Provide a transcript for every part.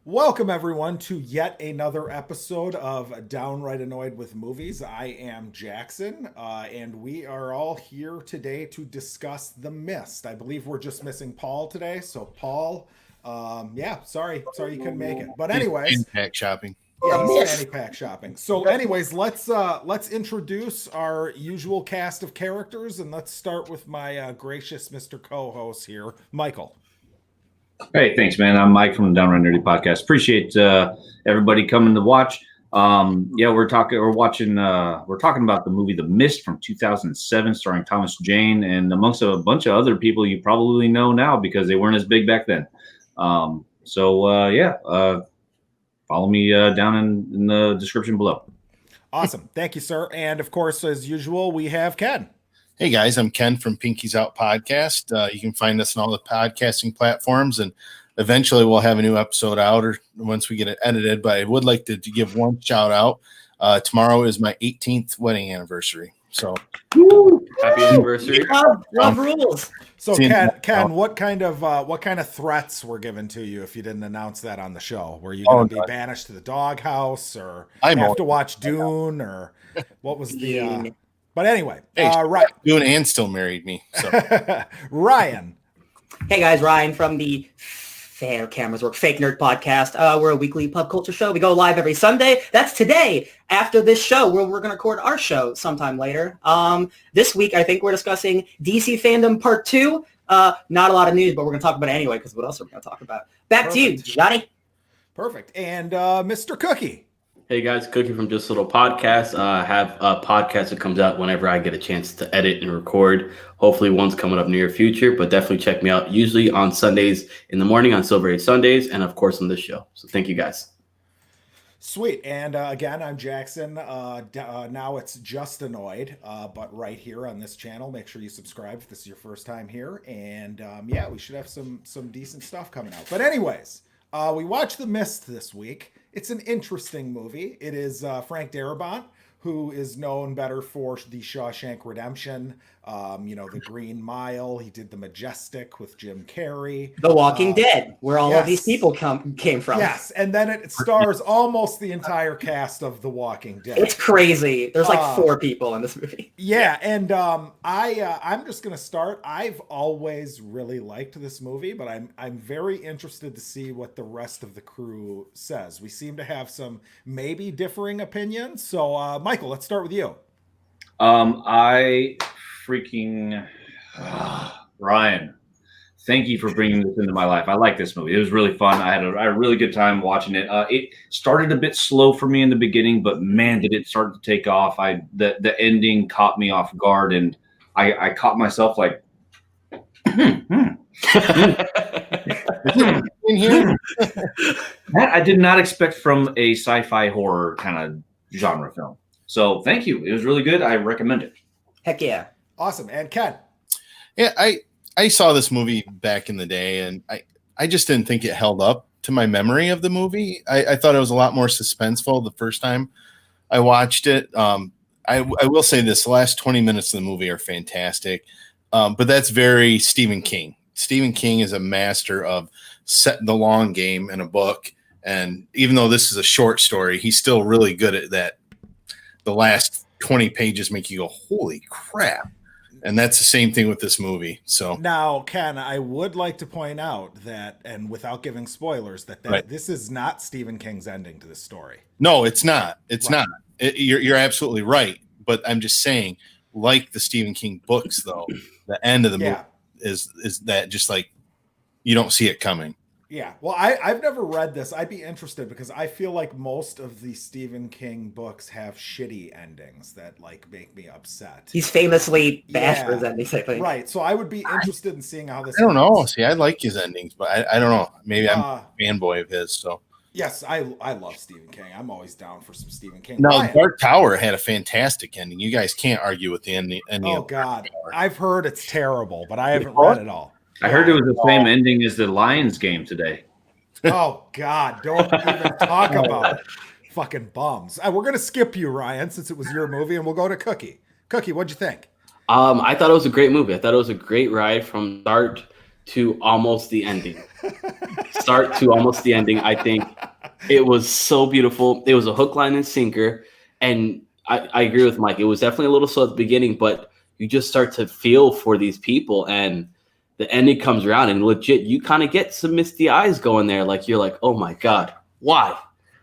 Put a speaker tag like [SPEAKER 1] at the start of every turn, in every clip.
[SPEAKER 1] Welcome, everyone, to yet another episode of Downright Annoyed with Movies. I am Jackson, and we are all here today to discuss The Mist. I believe we're just missing Paul today. So, Paul, sorry you couldn't make it. But anyways,
[SPEAKER 2] fanny pack shopping.
[SPEAKER 1] Yeah, he's fanny pack shopping. So, anyways, let's introduce our usual cast of characters, and let's start with my gracious Mr. Co-host here, Michael.
[SPEAKER 3] Hey, thanks, man. I'm Mike from the Downright Nerdy podcast. Appreciate everybody coming to watch. We're talking about the movie The Mist from 2007, starring Thomas Jane, and amongst a bunch of other people you probably know now because they weren't as big back then. Follow me down in the description below.
[SPEAKER 1] Awesome, thank you, sir. And of course, as usual, we have Ken.
[SPEAKER 2] Hey guys, I'm Ken from Pinky's Out Podcast. You can find us on all the podcasting platforms, and eventually we'll have a new episode out or once we get it edited. But I would like to give one shout out. Tomorrow is my 18th wedding anniversary. So
[SPEAKER 4] happy anniversary!
[SPEAKER 5] Love rules.
[SPEAKER 1] So Ken, what kind of threats were given to you if you didn't announce that on the show? Were you going to be banished to the doghouse, or have to watch Dune, or what was the? But anyway, right.
[SPEAKER 2] Dune and still married me. So.
[SPEAKER 1] Ryan.
[SPEAKER 5] Hey guys, Ryan from the Fair Cameras Work Fake Nerd Podcast. We're a weekly pop culture show. We go live every Sunday. That's today. After this show, we're going to record our show sometime later. This week, I think we're discussing DC Fandom Part 2. Not a lot of news, but we're going to talk about it anyway, because what else are we going to talk about? Back to you, Johnny.
[SPEAKER 1] Perfect. And Mr. Cookie.
[SPEAKER 4] Hey guys, Cookie from Just a Little Podcast. I have a podcast that comes out whenever I get a chance to edit and record. Hopefully one's coming up near future, but definitely check me out usually on Sundays in the morning on Silver Age Sundays, and of course on this show. So thank you guys.
[SPEAKER 1] Sweet. And again, I'm Jackson. Now it's Just Annoyed, but right here on this channel, make sure you subscribe if this is your first time here. And we should have some decent stuff coming out. But anyways, we watched The Mist this week. It's an interesting movie. It is Frank Darabont, who is known better for The Shawshank Redemption, The Green Mile. He did The Majestic with Jim Carrey.
[SPEAKER 5] The Walking Dead, where all of these people came from.
[SPEAKER 1] Yes, and then it stars almost the entire cast of The Walking Dead.
[SPEAKER 5] It's crazy. There's like 4 people in this movie.
[SPEAKER 1] Yeah, and I'm just gonna start. I've always really liked this movie, but I'm very interested to see what the rest of the crew says. We seem to have some maybe differing opinions. So, Michael, let's start with you.
[SPEAKER 3] Ryan, thank you for bringing this into my life. I like this movie. It was really fun. I had a really good time watching it. It started a bit slow for me in the beginning, but man, did it start to take off. The ending caught me off guard, and I caught myself like, in here. That I did not expect from a sci-fi horror kind of genre film. So thank you. It was really good. I recommend it.
[SPEAKER 5] Heck yeah.
[SPEAKER 1] Awesome. And Ken.
[SPEAKER 2] Yeah, I saw this movie back in the day, and I just didn't think it held up to my memory of the movie. I thought it was a lot more suspenseful the first time I watched it. I will say this, the last 20 minutes of the movie are fantastic, but that's very Stephen King. Stephen King is a master of setting the long game in a book, and even though this is a short story, he's still really good at that. The last 20 pages make you go, holy crap. And that's the same thing with this movie. So
[SPEAKER 1] now, Ken, I would like to point out that, and without giving spoilers, that this is not Stephen King's ending to this story.
[SPEAKER 2] No, it's not. It's not. You're absolutely right. But I'm just saying, like the Stephen King books, though, the end of the movie is that just like you don't see it coming.
[SPEAKER 1] Yeah, well, I've never read this. I'd be interested because I feel like most of the Stephen King books have shitty endings that like make me upset.
[SPEAKER 5] He's famously bashed for his endings, I think.
[SPEAKER 1] Right, so I would be interested in seeing how this.
[SPEAKER 2] I don't know. See, I like his endings, but I don't know. Maybe I'm a fanboy of his. So
[SPEAKER 1] yes, I love Stephen King. I'm always down for some Stephen King.
[SPEAKER 2] No, Dark Tower had a fantastic ending. You guys can't argue with the ending.
[SPEAKER 1] Oh God, I've heard it's terrible, but I haven't read it all.
[SPEAKER 3] I heard it was the same ending as the Lions game today.
[SPEAKER 1] Oh, God, don't even talk about it. Fucking bums. We're going to skip you, Ryan, since it was your movie, and we'll go to Cookie. Cookie, what'd you think?
[SPEAKER 4] I thought it was a great movie. I thought it was a great ride from start to almost the ending. Start to almost the ending. I think it was so beautiful. It was a hook, line, and sinker. And I agree with Mike. It was definitely a little slow at the beginning, but you just start to feel for these people, and the ending comes around, and legit, you kind of get some misty eyes going there. Like, you're like, oh my God, why?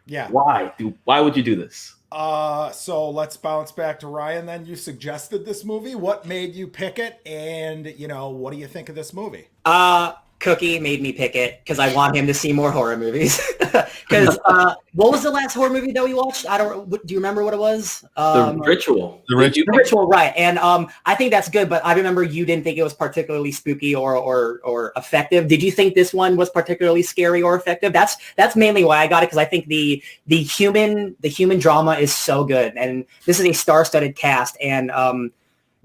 [SPEAKER 1] Yeah.
[SPEAKER 4] Why would you do this?
[SPEAKER 1] So let's bounce back to Ryan then. You suggested this movie. What made you pick it? And, what do you think of this movie?
[SPEAKER 5] Cookie made me pick it because I want him to see more horror movies. Because what was the last horror movie that we watched? Do you remember what it was?
[SPEAKER 4] The Ritual.
[SPEAKER 5] The Ritual, right? And I think that's good. But I remember you didn't think it was particularly spooky or effective. Did you think this one was particularly scary or effective? That's mainly why I got it, because I think the human drama is so good, and this is a star-studded cast, and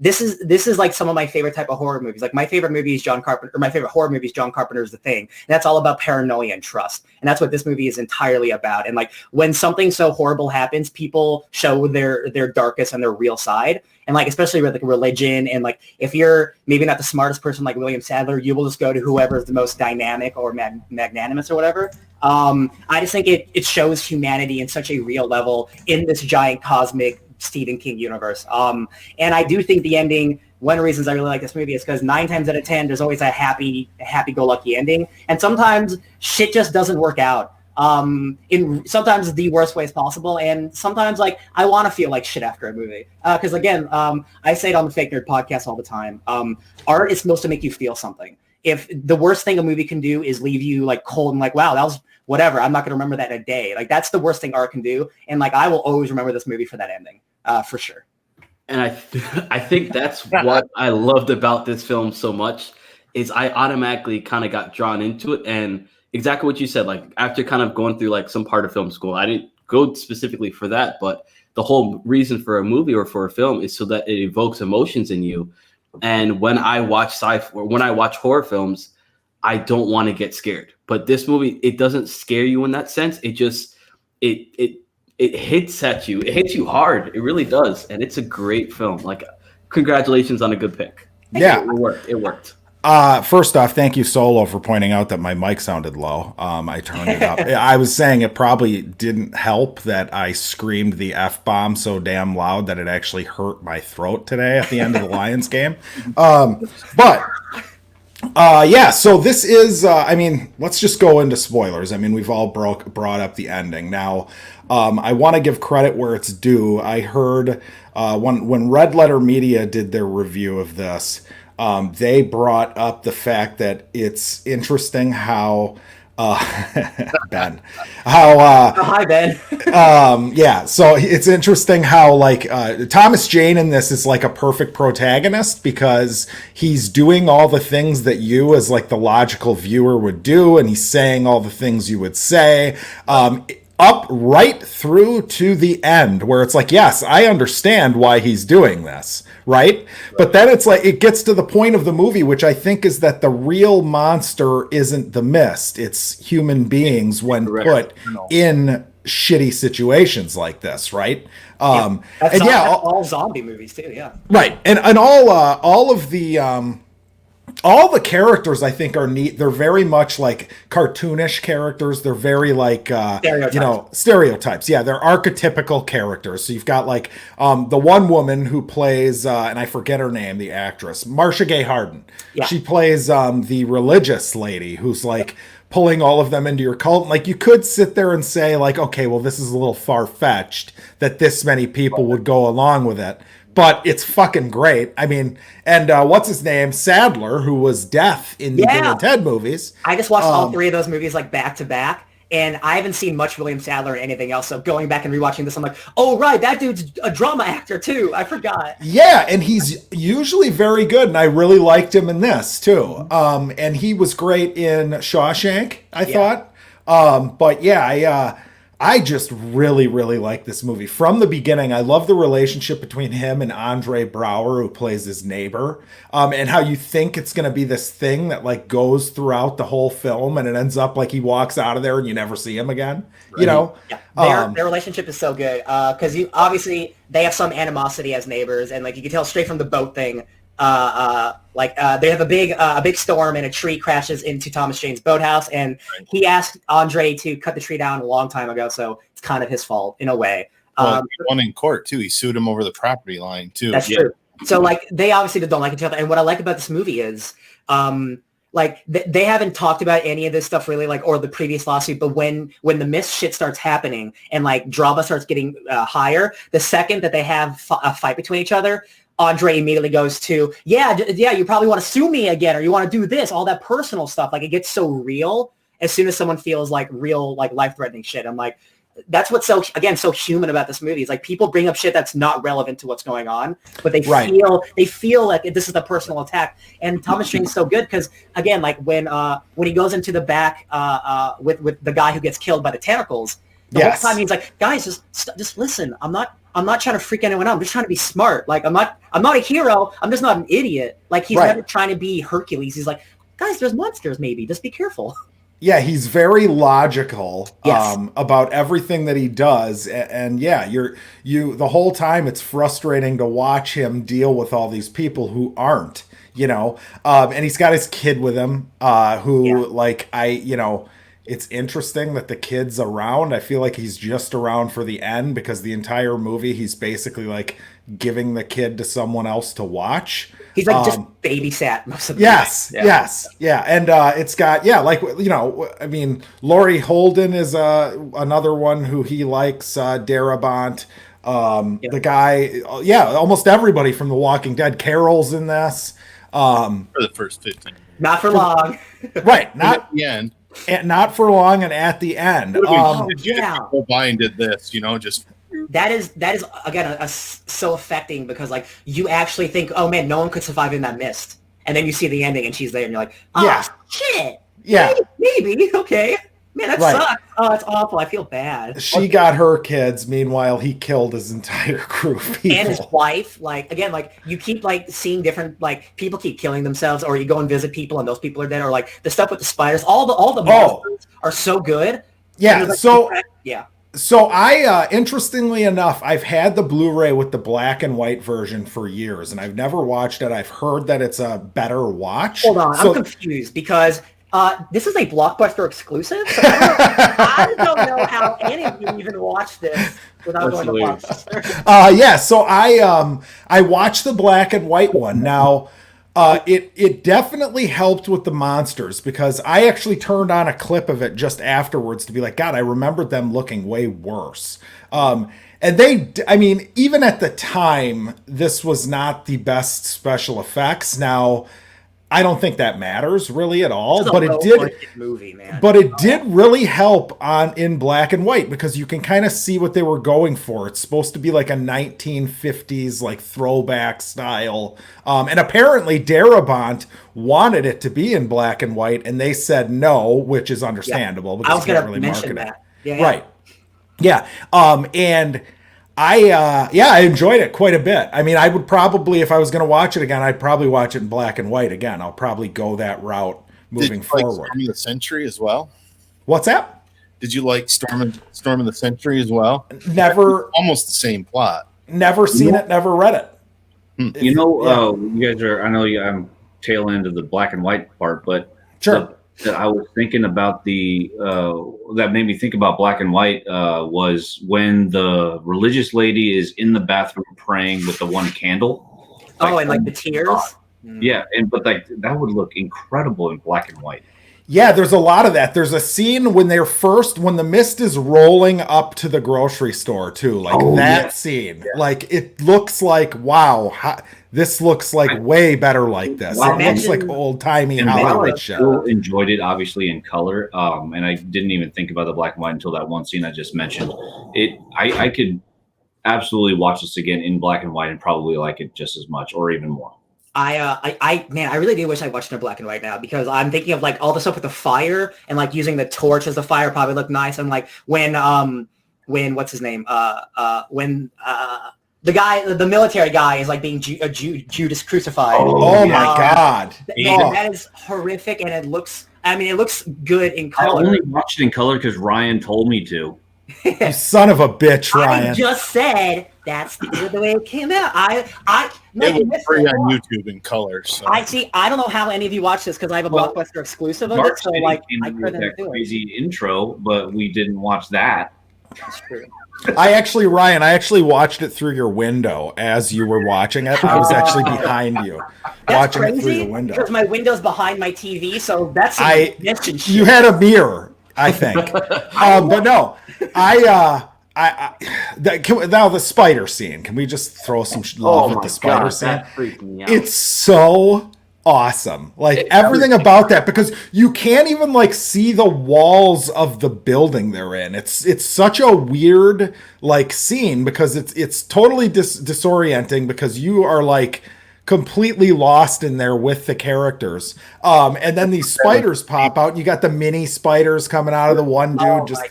[SPEAKER 5] This is like some of my favorite type of horror movies. Like, my favorite movie is John Carpenter, or my favorite horror movie is John Carpenter's The Thing. And that's all about paranoia and trust. And that's what this movie is entirely about. And like, when something so horrible happens, people show their darkest and their real side. And like, especially with like religion, and like, if you're maybe not the smartest person like William Sadler, you will just go to whoever is the most dynamic or magnanimous or whatever. I just think it shows humanity in such a real level in this giant cosmic Stephen King universe. And I do think the ending, one of the reasons I really like this movie is because 9 times out of 10, there's always a happy-go-lucky ending. And sometimes shit just doesn't work out. In sometimes the worst ways possible. And sometimes like, I want to feel like shit after a movie. Because again, I say it on the Fake Nerd podcast all the time. Art is supposed to make you feel something. If the worst thing a movie can do is leave you like cold and like, wow, that was whatever, I'm not going to remember that in a day. Like, that's the worst thing art can do. And like, I will always remember this movie for that ending. For sure.
[SPEAKER 4] And I think that's what I loved about this film so much, is I automatically kind of got drawn into it. And exactly what you said, like, after kind of going through like some part of film school, I didn't go specifically for that, but the whole reason for a movie or for a film is so that it evokes emotions in you. And when I watch when I watch horror films, I don't want to get scared. But this movie, it doesn't scare you in that sense. It just it hits at you. It hits you hard. It really does. And it's a great film. Like, congratulations on a good pick.
[SPEAKER 1] Yeah.
[SPEAKER 4] It worked.
[SPEAKER 1] First off, thank you, Solo, for pointing out that my mic sounded low. I turned it up. I was saying it probably didn't help that I screamed the F-bomb so damn loud that it actually hurt my throat today at the end of the Lions game. Yeah, so this is, let's just go into spoilers. I mean, we've all brought up the ending. Now, I want to give credit where it's due. I heard when Red Letter Media did their review of this, they brought up the fact that it's interesting how Ben.
[SPEAKER 5] Hi, Ben.
[SPEAKER 1] Yeah, so it's interesting how like Thomas Jane in this is like a perfect protagonist, because he's doing all the things that you as like the logical viewer would do, and he's saying all the things you would say. Up right through to the end, where it's like, yes, I understand why he's doing this, right? But then it's like, it gets to the point of the movie, which I think is that the real monster isn't the mist. It's human beings when put in shitty situations like this, right?
[SPEAKER 5] That's all zombie movies too, yeah.
[SPEAKER 1] Right, and all of the all the characters I think are neat. They're very much like cartoonish characters. They're very like stereotypes. Yeah, they're archetypical characters. So you've got like the one woman who plays and I forget her name, the actress, Marcia Gay Harden. Yeah. She plays the religious lady who's like pulling all of them into your cult. Like, you could sit there and say like, okay, well, this is a little far-fetched that this many people would go along with it. But it's fucking great. I mean, and what's his name? Sadler, who was Death in the Bill and Ted movies.
[SPEAKER 5] I just watched all 3 of those movies like back to back, and I haven't seen much William Sadler or anything else. So going back and rewatching this, I'm like, oh, right, that dude's a drama actor too. I forgot.
[SPEAKER 1] Yeah, and he's usually very good, and I really liked him in this too. And he was great in Shawshank, I thought. But yeah, I just really, really like this movie. From the beginning, I love the relationship between him and Andre Braugher, who plays his neighbor, and how you think it's going to be this thing that like goes throughout the whole film, and it ends up like he walks out of there and you never see him again. Right. You know?
[SPEAKER 5] Yeah. Their relationship is so good because obviously they have some animosity as neighbors, and like you can tell straight from the boat thing. they have a big storm and a tree crashes into Thomas Jane's boathouse, and he asked Andre to cut the tree down a long time ago, so it's kind of his fault in a way.
[SPEAKER 2] Well, he won in court too. He sued him over the property line too.
[SPEAKER 5] That's true. So like they obviously don't like each other, and what I like about this movie is they haven't talked about any of this stuff really, like, or the previous lawsuit, but when the mist shit starts happening and like drama starts getting higher, the second that they have a fight between each other, Andre immediately goes to, yeah, you probably want to sue me again, or you want to do this, all that personal stuff. Like, it gets so real as soon as someone feels like real, like, life-threatening shit. I'm like, that's what's so human about this movie. It's like people bring up shit that's not relevant to what's going on, but they feel like this is a personal attack. And Thomas Jane's so good because, again, like when he goes into the back with the guy who gets killed by the tentacles, the whole time he's like, guys, just listen. I'm not trying to freak anyone out. I'm just trying to be smart. Like, I'm not a hero. I'm just not an idiot. Like, he's never trying to be Hercules. He's like, guys, there's monsters. Maybe just be careful.
[SPEAKER 1] Yeah, he's very logical about everything that he does, and you the whole time it's frustrating to watch him deal with all these people who aren't, and he's got his kid with him, it's interesting that the kid's around. I feel like he's just around for the end because the entire movie he's basically like giving the kid to someone else to watch.
[SPEAKER 5] He's like just babysat most of the
[SPEAKER 1] time. And it's got I mean, Laurie Holden is another one who he likes. Darabont, the guy, almost everybody from The Walking Dead. Carol's in this.
[SPEAKER 2] For the first 15.
[SPEAKER 5] Not for long.
[SPEAKER 1] Right, not
[SPEAKER 2] at the end.
[SPEAKER 1] And not for long, and at the end.
[SPEAKER 2] Go by and did this, just.
[SPEAKER 5] That is again so affecting because like you actually think, oh man, no one could survive in that mist, and then you see the ending and she's there and you're like, oh shit, maybe okay, man, that sucks. Oh, it's awful. I feel bad.
[SPEAKER 1] She got her kids. Meanwhile, he killed his entire crew of people
[SPEAKER 5] and his wife. Like again, like you keep like seeing different like people keep killing themselves, or you go and visit people and those people are dead, or like the stuff with the spiders. All the monsters are so good.
[SPEAKER 1] Yeah.
[SPEAKER 5] Like,
[SPEAKER 1] So I, interestingly enough, I've had the Blu-ray with the black and white version for years, and I've never watched it. I've heard that it's a better watch.
[SPEAKER 5] Hold on, I'm confused because this is a Blockbuster exclusive. So I don't know how any of you even watched this without going to Blockbuster.
[SPEAKER 1] So I watched the black and white one. Now, it definitely helped with the monsters because I actually turned on a clip of it just afterwards to be like, God, I remembered them looking way worse. And even at the time, this was not the best special effects. Now, I don't think that matters really at all, but it did.
[SPEAKER 5] Movie, man.
[SPEAKER 1] But it did really help in black and white because you can kind of see what they were going for. It's supposed to be like a 1950s like throwback style, and apparently Darabont wanted it to be in black and white, and they said no, which is understandable because
[SPEAKER 5] I was
[SPEAKER 1] you can't
[SPEAKER 5] going to
[SPEAKER 1] really
[SPEAKER 5] mention
[SPEAKER 1] market
[SPEAKER 5] that.
[SPEAKER 1] it. Right? Yeah. And I enjoyed it quite a bit. I mean, I would probably, if I was going to watch it again, I'd probably watch it in black and white again. I'll probably go that route moving forward.
[SPEAKER 2] Storm of the Century as well?
[SPEAKER 1] What's that?
[SPEAKER 2] Did you like Storm of the Century as well?
[SPEAKER 1] Never.
[SPEAKER 2] Almost the same plot.
[SPEAKER 1] Never seen it, never read it.
[SPEAKER 3] You guys are, I know I'm tail end of the black and white part, but
[SPEAKER 1] sure.
[SPEAKER 3] I was thinking about that made me think about black and white was when the religious lady is in the bathroom praying with the one candle.
[SPEAKER 5] And like the tears.
[SPEAKER 3] Yeah, but like that would look incredible in black and white.
[SPEAKER 1] Yeah, there's a lot of that. There's a scene when the mist is rolling up to the grocery store too, like scene. Yeah. Like it looks like, wow, this looks like way better like this. Wow. It looks like old-timey Hollywood shit. I still
[SPEAKER 3] enjoyed it, obviously, in color, and I didn't even think about the black and white until that one scene I just mentioned. I could absolutely watch this again in black and white and probably like it just as much or even more.
[SPEAKER 5] I really do wish I watched it in black and white now because I'm thinking of like all the stuff with the fire and like using the torch as the fire probably looked nice. And like when what's his name? The military guy is like being Judas crucified.
[SPEAKER 1] Oh my God.
[SPEAKER 5] That is horrific. And it looks good in color.
[SPEAKER 3] I only watched it in color because Ryan told me to.
[SPEAKER 1] You son of a bitch, Ryan.
[SPEAKER 5] I just said that's the way it came out.
[SPEAKER 2] It was free on YouTube in color. So
[SPEAKER 5] I see. I don't know how any of you watch this because I have a Blockbuster exclusive of
[SPEAKER 3] Dark
[SPEAKER 5] it. So
[SPEAKER 3] City
[SPEAKER 5] like,
[SPEAKER 3] came
[SPEAKER 5] I
[SPEAKER 3] in with
[SPEAKER 5] couldn't
[SPEAKER 3] that
[SPEAKER 5] do it.
[SPEAKER 3] crazy intro, but we didn't watch that.
[SPEAKER 5] That's true.
[SPEAKER 1] Ryan, I actually watched it through your window as you were watching it. I was actually behind you,
[SPEAKER 5] That's
[SPEAKER 1] watching it through
[SPEAKER 5] crazy
[SPEAKER 1] your window.
[SPEAKER 5] because my window's behind my TV, so that's some mission shit.
[SPEAKER 1] You had a mirror, I think. But no, now the spider scene. Can we just throw some love at the spider scene?
[SPEAKER 4] That freaked me out.
[SPEAKER 1] It's so awesome. Like everything about that, because you can't even like see the walls of the building they're in. It's such a weird like scene because it's totally disorienting because you are like completely lost in there with the characters. And then these spiders pop out. You got the mini spiders coming out of the one dude.
[SPEAKER 3] Just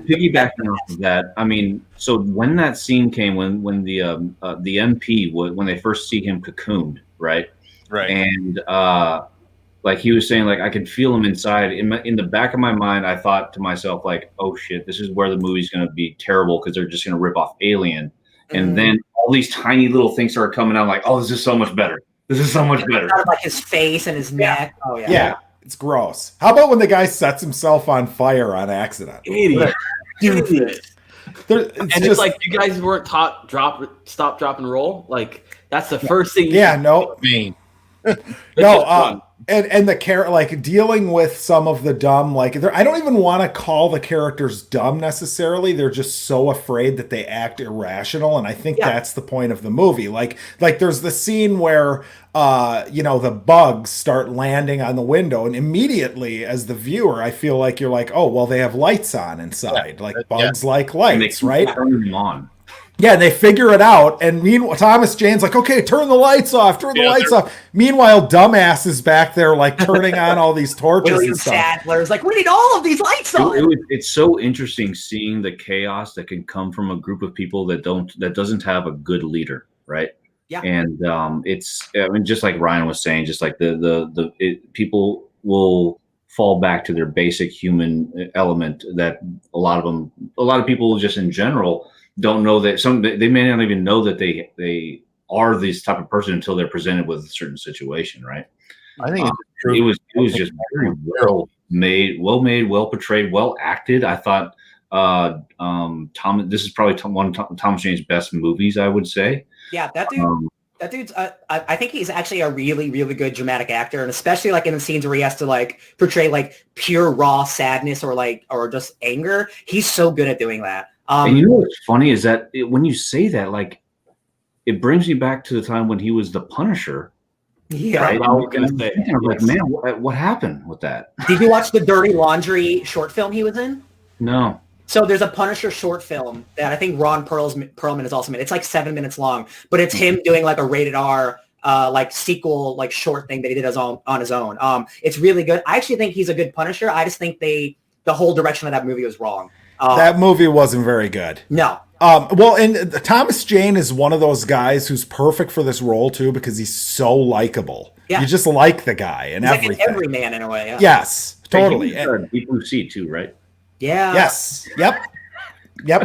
[SPEAKER 3] piggybacking off of that. I mean, so when that scene came, when the MP, when they first see him cocooned, right?
[SPEAKER 2] Right.
[SPEAKER 3] And like he was saying, like I could feel him inside. In the back of my mind, I thought to myself, like, oh shit, this is where the movie's going to be terrible because they're just going to rip off Alien. And then all these tiny little things started coming out, like, oh, this is so much better. This is so much better.
[SPEAKER 5] Out of like his face and his neck. Oh yeah.
[SPEAKER 1] Yeah, it's gross. How about when the guy sets himself on fire on accident?
[SPEAKER 4] Idiot. Stupid.
[SPEAKER 1] It's
[SPEAKER 4] like you guys weren't taught stop, drop, and roll. Like that's the first thing.
[SPEAKER 2] Mean.
[SPEAKER 1] And the like dealing with some of the dumb, like I don't even want to call the characters dumb necessarily. They're just so afraid that they act irrational, and I think that's the point of the movie. Like there's the scene where the bugs start landing on the window, and immediately as the viewer, I feel like you're like, oh well, they have lights on inside, like bugs like lights, right?
[SPEAKER 3] Turn them on.
[SPEAKER 1] Yeah, and they figure it out, and meanwhile, Thomas Jane's like, okay, turn the lights off, off. Meanwhile, dumbass is back there, like, turning on all these torches
[SPEAKER 5] William
[SPEAKER 1] and stuff.
[SPEAKER 5] Sadler's like, we need all of these lights on.
[SPEAKER 3] It's so interesting seeing the chaos that can come from a group of people that doesn't have a good leader, right?
[SPEAKER 5] Yeah.
[SPEAKER 3] And just like Ryan was saying, just like people will fall back to their basic human element that a lot of people just in general don't know that they may not even know that they are this type of person until they're presented with a certain situation, right?
[SPEAKER 2] I think
[SPEAKER 3] it was just very well made, well portrayed, well acted. I thought this is probably one of Thomas Jane's best movies, I would say.
[SPEAKER 5] Yeah, that dude's I think he's actually a really, really good dramatic actor, and especially like in the scenes where he has to like portray like pure raw sadness or just anger. He's so good at doing that.
[SPEAKER 3] And you know what's funny is that when you say that, like, it brings me back to the time when he was the Punisher.
[SPEAKER 5] Yeah,
[SPEAKER 3] right?
[SPEAKER 4] I was gonna say,
[SPEAKER 3] I was like, man, what happened with that?
[SPEAKER 5] Did you watch the Dirty Laundry short film he was in?
[SPEAKER 3] No.
[SPEAKER 5] So there's a Punisher short film that I think Ron Perlman is also made. It's like 7 minutes long, but it's him doing like a rated R like sequel, like short thing that he did on his own. It's really good. I actually think he's a good Punisher. I just think the whole direction of that movie was wrong.
[SPEAKER 1] That movie wasn't very good.
[SPEAKER 5] No.
[SPEAKER 1] Well, and Thomas Jane is one of those guys who's perfect for this role too because he's so likable. Yeah. You just like the guy and
[SPEAKER 5] he's
[SPEAKER 1] everything.
[SPEAKER 5] Like an everyman in a way. Yeah.
[SPEAKER 1] Yes, totally.
[SPEAKER 3] Deep Blue Sea too, right?
[SPEAKER 5] Yeah.
[SPEAKER 1] Yes. Yep.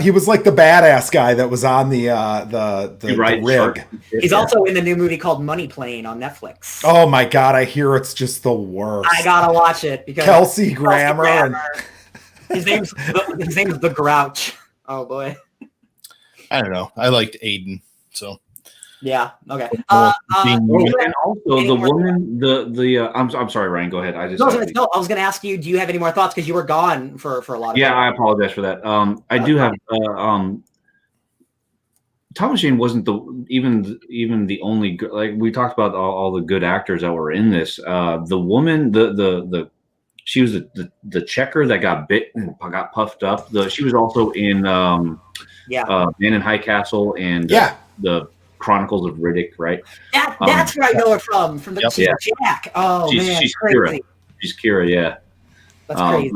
[SPEAKER 1] He was like the badass guy that was on the rig.
[SPEAKER 5] He's also in the new movie called Money Plane on Netflix.
[SPEAKER 1] Oh my god, I hear it's just the worst.
[SPEAKER 5] I gotta watch it because
[SPEAKER 1] Kelsey Grammer. And
[SPEAKER 5] his name's the Grouch. Oh boy.
[SPEAKER 2] I don't know. I liked Aiden, so
[SPEAKER 5] yeah. Okay.
[SPEAKER 3] And also the woman, I'm sorry, Ryan. Go ahead. I
[SPEAKER 5] was going to ask you. Do you have any more thoughts? Because you were gone for a lot of time.
[SPEAKER 3] I apologize for that. I do have. Thomas Jane wasn't even the only, like we talked about all the good actors that were in this. The woman, she was the checker that got bit and got puffed up. She was also in Man in High Castle and the Chronicles of Riddick, right?
[SPEAKER 5] That's where I know her from the Jack. Oh man,
[SPEAKER 3] she's
[SPEAKER 5] crazy.
[SPEAKER 3] Kira. She's Kira, yeah.
[SPEAKER 5] That's crazy.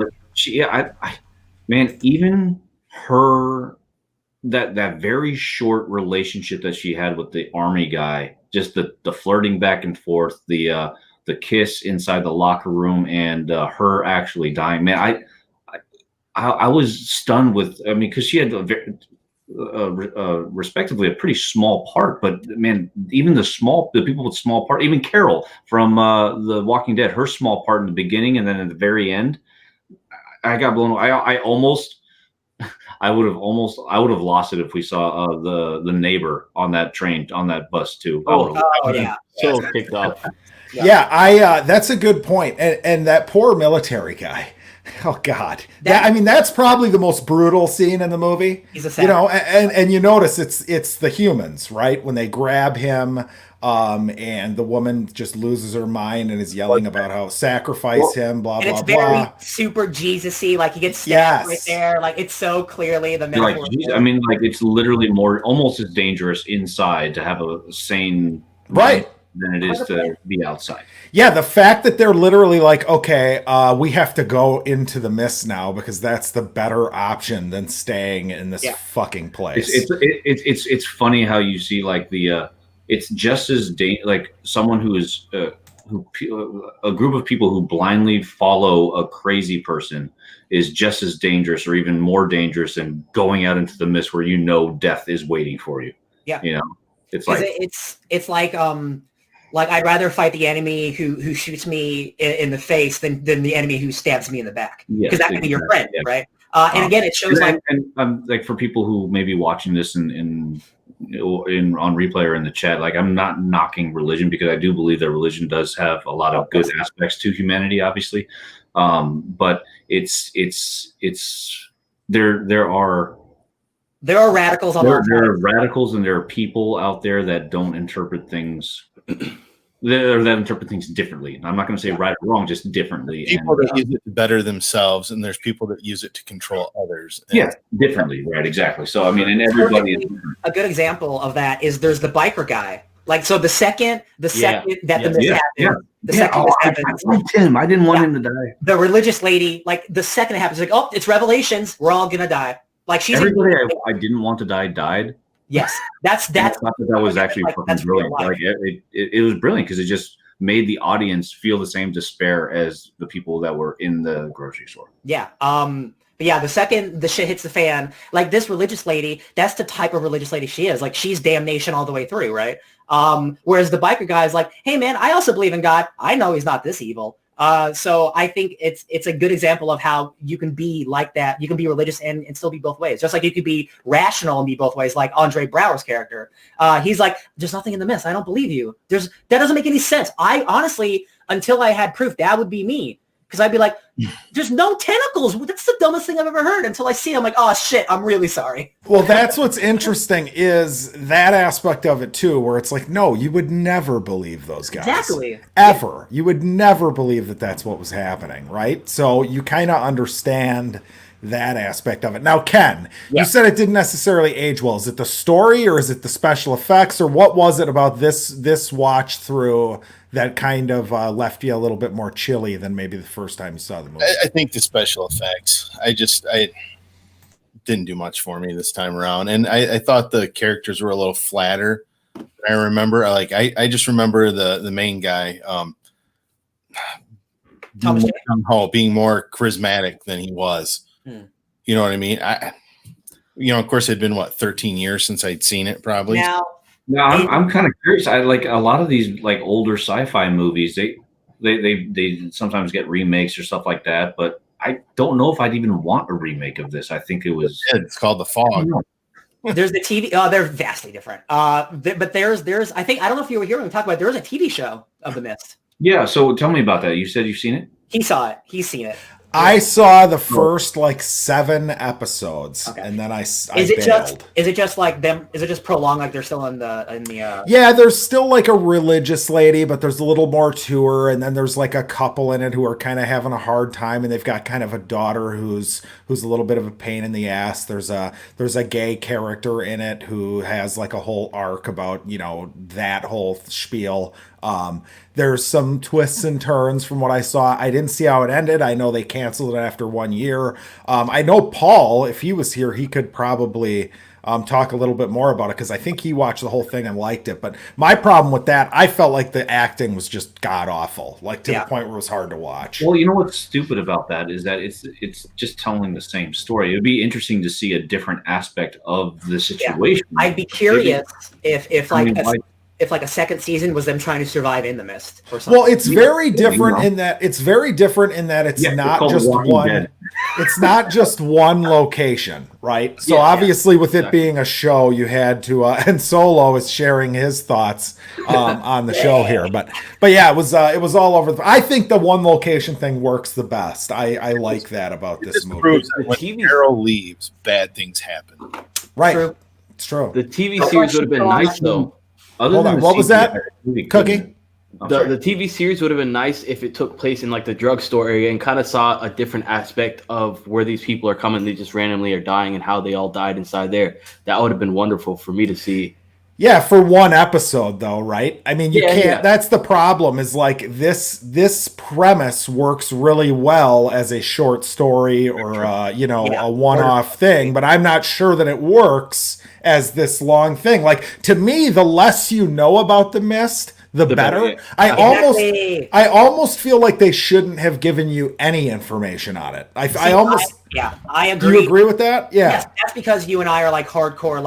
[SPEAKER 3] Man, even her that very short relationship that she had with the army guy, just the flirting back and forth, the kiss inside the locker room, and her actually dying. Man, I was stunned with. I mean, because she had respectively a pretty small part, but man, even the people with small part, even Carol from The Walking Dead, her small part in the beginning and then at the very end, I got blown away. I would have lost it if we saw the neighbor on that train, on that bus too.
[SPEAKER 5] Yeah.
[SPEAKER 4] So kicked off.
[SPEAKER 1] Yeah, that's a good point. And that poor military guy. Oh God, that's probably the most brutal scene in the movie.
[SPEAKER 5] He's a sad
[SPEAKER 1] and you notice it's the humans, right? When they grab him, and the woman just loses her mind and is yelling about how sacrifice him, blah
[SPEAKER 5] and
[SPEAKER 1] blah
[SPEAKER 5] it's very
[SPEAKER 1] blah.
[SPEAKER 5] super Jesus-y, like he gets stabbed right there, like it's so clearly the metaphor.
[SPEAKER 3] I mean, like it's literally almost as dangerous inside to have a sane
[SPEAKER 1] Right.
[SPEAKER 3] than it is to be outside.
[SPEAKER 1] Yeah, the fact that they're literally like, okay, we have to go into the mist now because that's the better option than staying in this fucking place.
[SPEAKER 3] It's funny how you see like it's just as like someone who is a group of people who blindly follow a crazy person is just as dangerous or even more dangerous than going out into the mist where death is waiting for you.
[SPEAKER 5] Yeah,
[SPEAKER 3] it's like
[SPEAKER 5] it's like I'd rather fight the enemy who shoots me in the face than the enemy who stabs me in the back, because that can be your friend, right? And again, it shows
[SPEAKER 3] like for people who may be watching this in on replay or in the chat, like I'm not knocking religion, because I do believe that religion does have a lot of good aspects to humanity, obviously, but there are
[SPEAKER 5] radicals
[SPEAKER 3] there are radicals, and there are people out there that don't interpret things that interpret things differently. I'm not going to say right or wrong, just differently.
[SPEAKER 2] People that use it to better themselves, and there's people that use it to control others.
[SPEAKER 3] Differently, right? Exactly. So I mean, and everybody.
[SPEAKER 5] A good example of that is there's the biker guy. Like, so the second that the mishap happens,
[SPEAKER 3] I liked him. I didn't want him to die.
[SPEAKER 5] The religious lady, like the second it happens, like, oh, it's Revelations, we're all gonna die. Like
[SPEAKER 3] everybody I didn't want to die died.
[SPEAKER 5] Yes, that's
[SPEAKER 3] that was actually fucking brilliant. Like it was brilliant because it just made the audience feel the same despair as the people that were in the grocery store.
[SPEAKER 5] Yeah. But yeah, the second the shit hits the fan, like this religious lady, that's the type of religious lady she is. Like she's damnation all the way through, right? Whereas the biker guy is like, hey man, I also believe in God. I know he's not this evil. So I think it's a good example of how you can be like that. You can be religious and still be both ways. Just like you could be rational and be both ways, like Andre Braugher's character. He's like, there's nothing in the mist. I don't believe you. That doesn't make any sense. I honestly, until I had proof, that would be me. Because I'd be like, there's no tentacles. That's the dumbest thing I've ever heard. Until I see it, I'm like, oh shit, I'm really sorry.
[SPEAKER 1] Well, that's what's interesting is that aspect of it too, where it's like, no, you would never believe those guys.
[SPEAKER 5] Exactly.
[SPEAKER 1] Ever. You would never believe that that's what was happening, right? So you kind of understand that aspect of it. Now, Ken, you said it didn't necessarily age well. Is it the story or is it the special effects, or what was it about this watch through that kind of left you a little bit more chilly than maybe the first time you saw the movie?
[SPEAKER 2] I think the special effects. I didn't do much for me this time around, and I thought the characters were a little flatter. I remember, I just remember the main guy, being more charismatic than he was. You know what I mean? Of course, it'd been 13 years since I'd seen it, probably.
[SPEAKER 3] Now I'm kind of curious. I like a lot of these like older sci-fi movies. They sometimes get remakes or stuff like that, but I don't know if I'd even want a remake of this. I think
[SPEAKER 2] it's called The Fog.
[SPEAKER 5] There's the TV. Oh, they're vastly different. But there's I think, I don't know if you were here when we talked about it, there was a TV show of The Mist.
[SPEAKER 3] Yeah. So tell me about that. You said you've seen it?
[SPEAKER 5] He saw it. He's seen it.
[SPEAKER 1] I saw the first 7 episodes, and then I bailed.
[SPEAKER 5] Is it just like them? Is it just prolonged, like they're still in the?
[SPEAKER 1] Yeah, there's still a religious lady, but there's a little more to her, and then there's a couple in it who are kind of having a hard time, and they've got kind of a daughter who's a little bit of a pain in the ass. There's a gay character in it who has a whole arc about that whole spiel. There's some twists and turns from what I saw. I didn't see how it ended. I know they canceled it after 1 year. I know Paul, if he was here, he could probably talk a little bit more about it, because I think he watched the whole thing and liked it. But my problem with that, I felt like the acting was just god awful, like to the point where it was hard to watch.
[SPEAKER 3] Well, you know what's stupid about that is that it's just telling the same story. It would be interesting to see a different aspect of the situation.
[SPEAKER 5] I'd be curious if like a second season was them trying to survive in the mist or something.
[SPEAKER 1] Well, it's very different in that it's not just one. Dead. It's not just one location, right? So obviously, with it being a show, you had to. And Solo is sharing his thoughts on the show here, but yeah, it was all over. I think the one location thing works the best. I like that about this movie.
[SPEAKER 2] Proves that when Carol leaves, bad things happen.
[SPEAKER 1] Right, it's true.
[SPEAKER 4] The TV series would have been nice though.
[SPEAKER 1] Hold on, what was that? Cookie?
[SPEAKER 4] The TV series would have been nice if it took place in like the drugstore area and kind of saw a different aspect of where these people are coming. They just randomly are dying and how they all died inside there. That would have been wonderful for me to see.
[SPEAKER 1] Yeah, for one episode though, right? I mean, you can't. Yeah. That's the problem. Is like this premise works really well as a short story or a one-off thing, but I'm not sure that it works as this long thing. Like, to me, the less you know about the mist, the better. I almost feel like they shouldn't have given you any information on it. I agree. Do you agree with that? Yeah.
[SPEAKER 5] Yes, that's because you and I are like hardcore,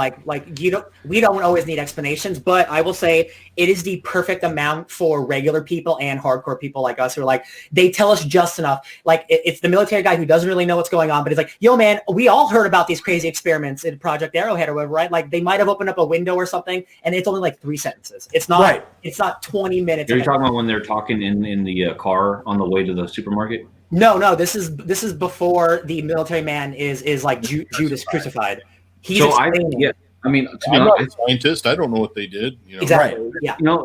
[SPEAKER 5] we don't always need explanations, but I will say it is the perfect amount for regular people and hardcore people like us who are like, they tell us just enough. Like, it's the military guy who doesn't really know what's going on, but he's like, yo man, we all heard about these crazy experiments in Project Arrowhead or whatever, right? Like, they might have opened up a window or something and it's only like 3 sentences. It's not right. It's not 20 minutes.
[SPEAKER 3] Are you talking about when they're talking in the car on the way to the supermarket?
[SPEAKER 5] No, this is before the military man is like Judas crucified. He's explaining.
[SPEAKER 3] I mean, to be
[SPEAKER 2] I'm
[SPEAKER 3] honest,
[SPEAKER 2] not a scientist. I don't know what they did.
[SPEAKER 5] Exactly.
[SPEAKER 1] Right.
[SPEAKER 5] Yeah.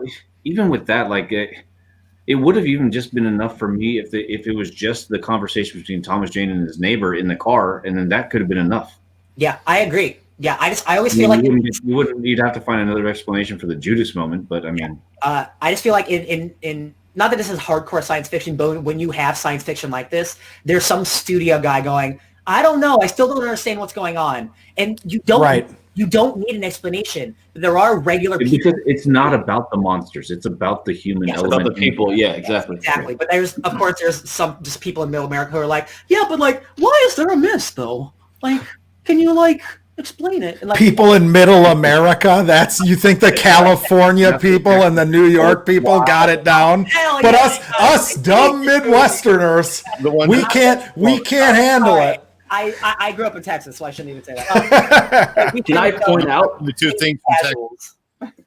[SPEAKER 3] Even with that, like it would have even just been enough for me if it was just the conversation between Thomas Jane and his neighbor in the car, and then that could have been enough.
[SPEAKER 5] Yeah, I agree. Yeah, I always feel like
[SPEAKER 3] you'd have to find another explanation for the Judas moment, but I mean,
[SPEAKER 5] I just feel like in not that this is hardcore science fiction, but when you have science fiction like this, there's some studio guy going, I don't know, I still don't understand what's going on, and you don't need an explanation. There are regular people.
[SPEAKER 3] Because it's not about the monsters; it's about the human element.
[SPEAKER 4] About the people. Yeah, exactly.
[SPEAKER 5] Exactly. But there's some just people in Middle America who are like, yeah, but like, why is there a mist though? Like, can you explain it? And
[SPEAKER 1] people in Middle America, you think the California people and the New York people got it down, but us dumb Midwesterners, we can't handle it.
[SPEAKER 5] I grew up in Texas, so I shouldn't even say that.
[SPEAKER 4] Can I point out
[SPEAKER 2] the two things?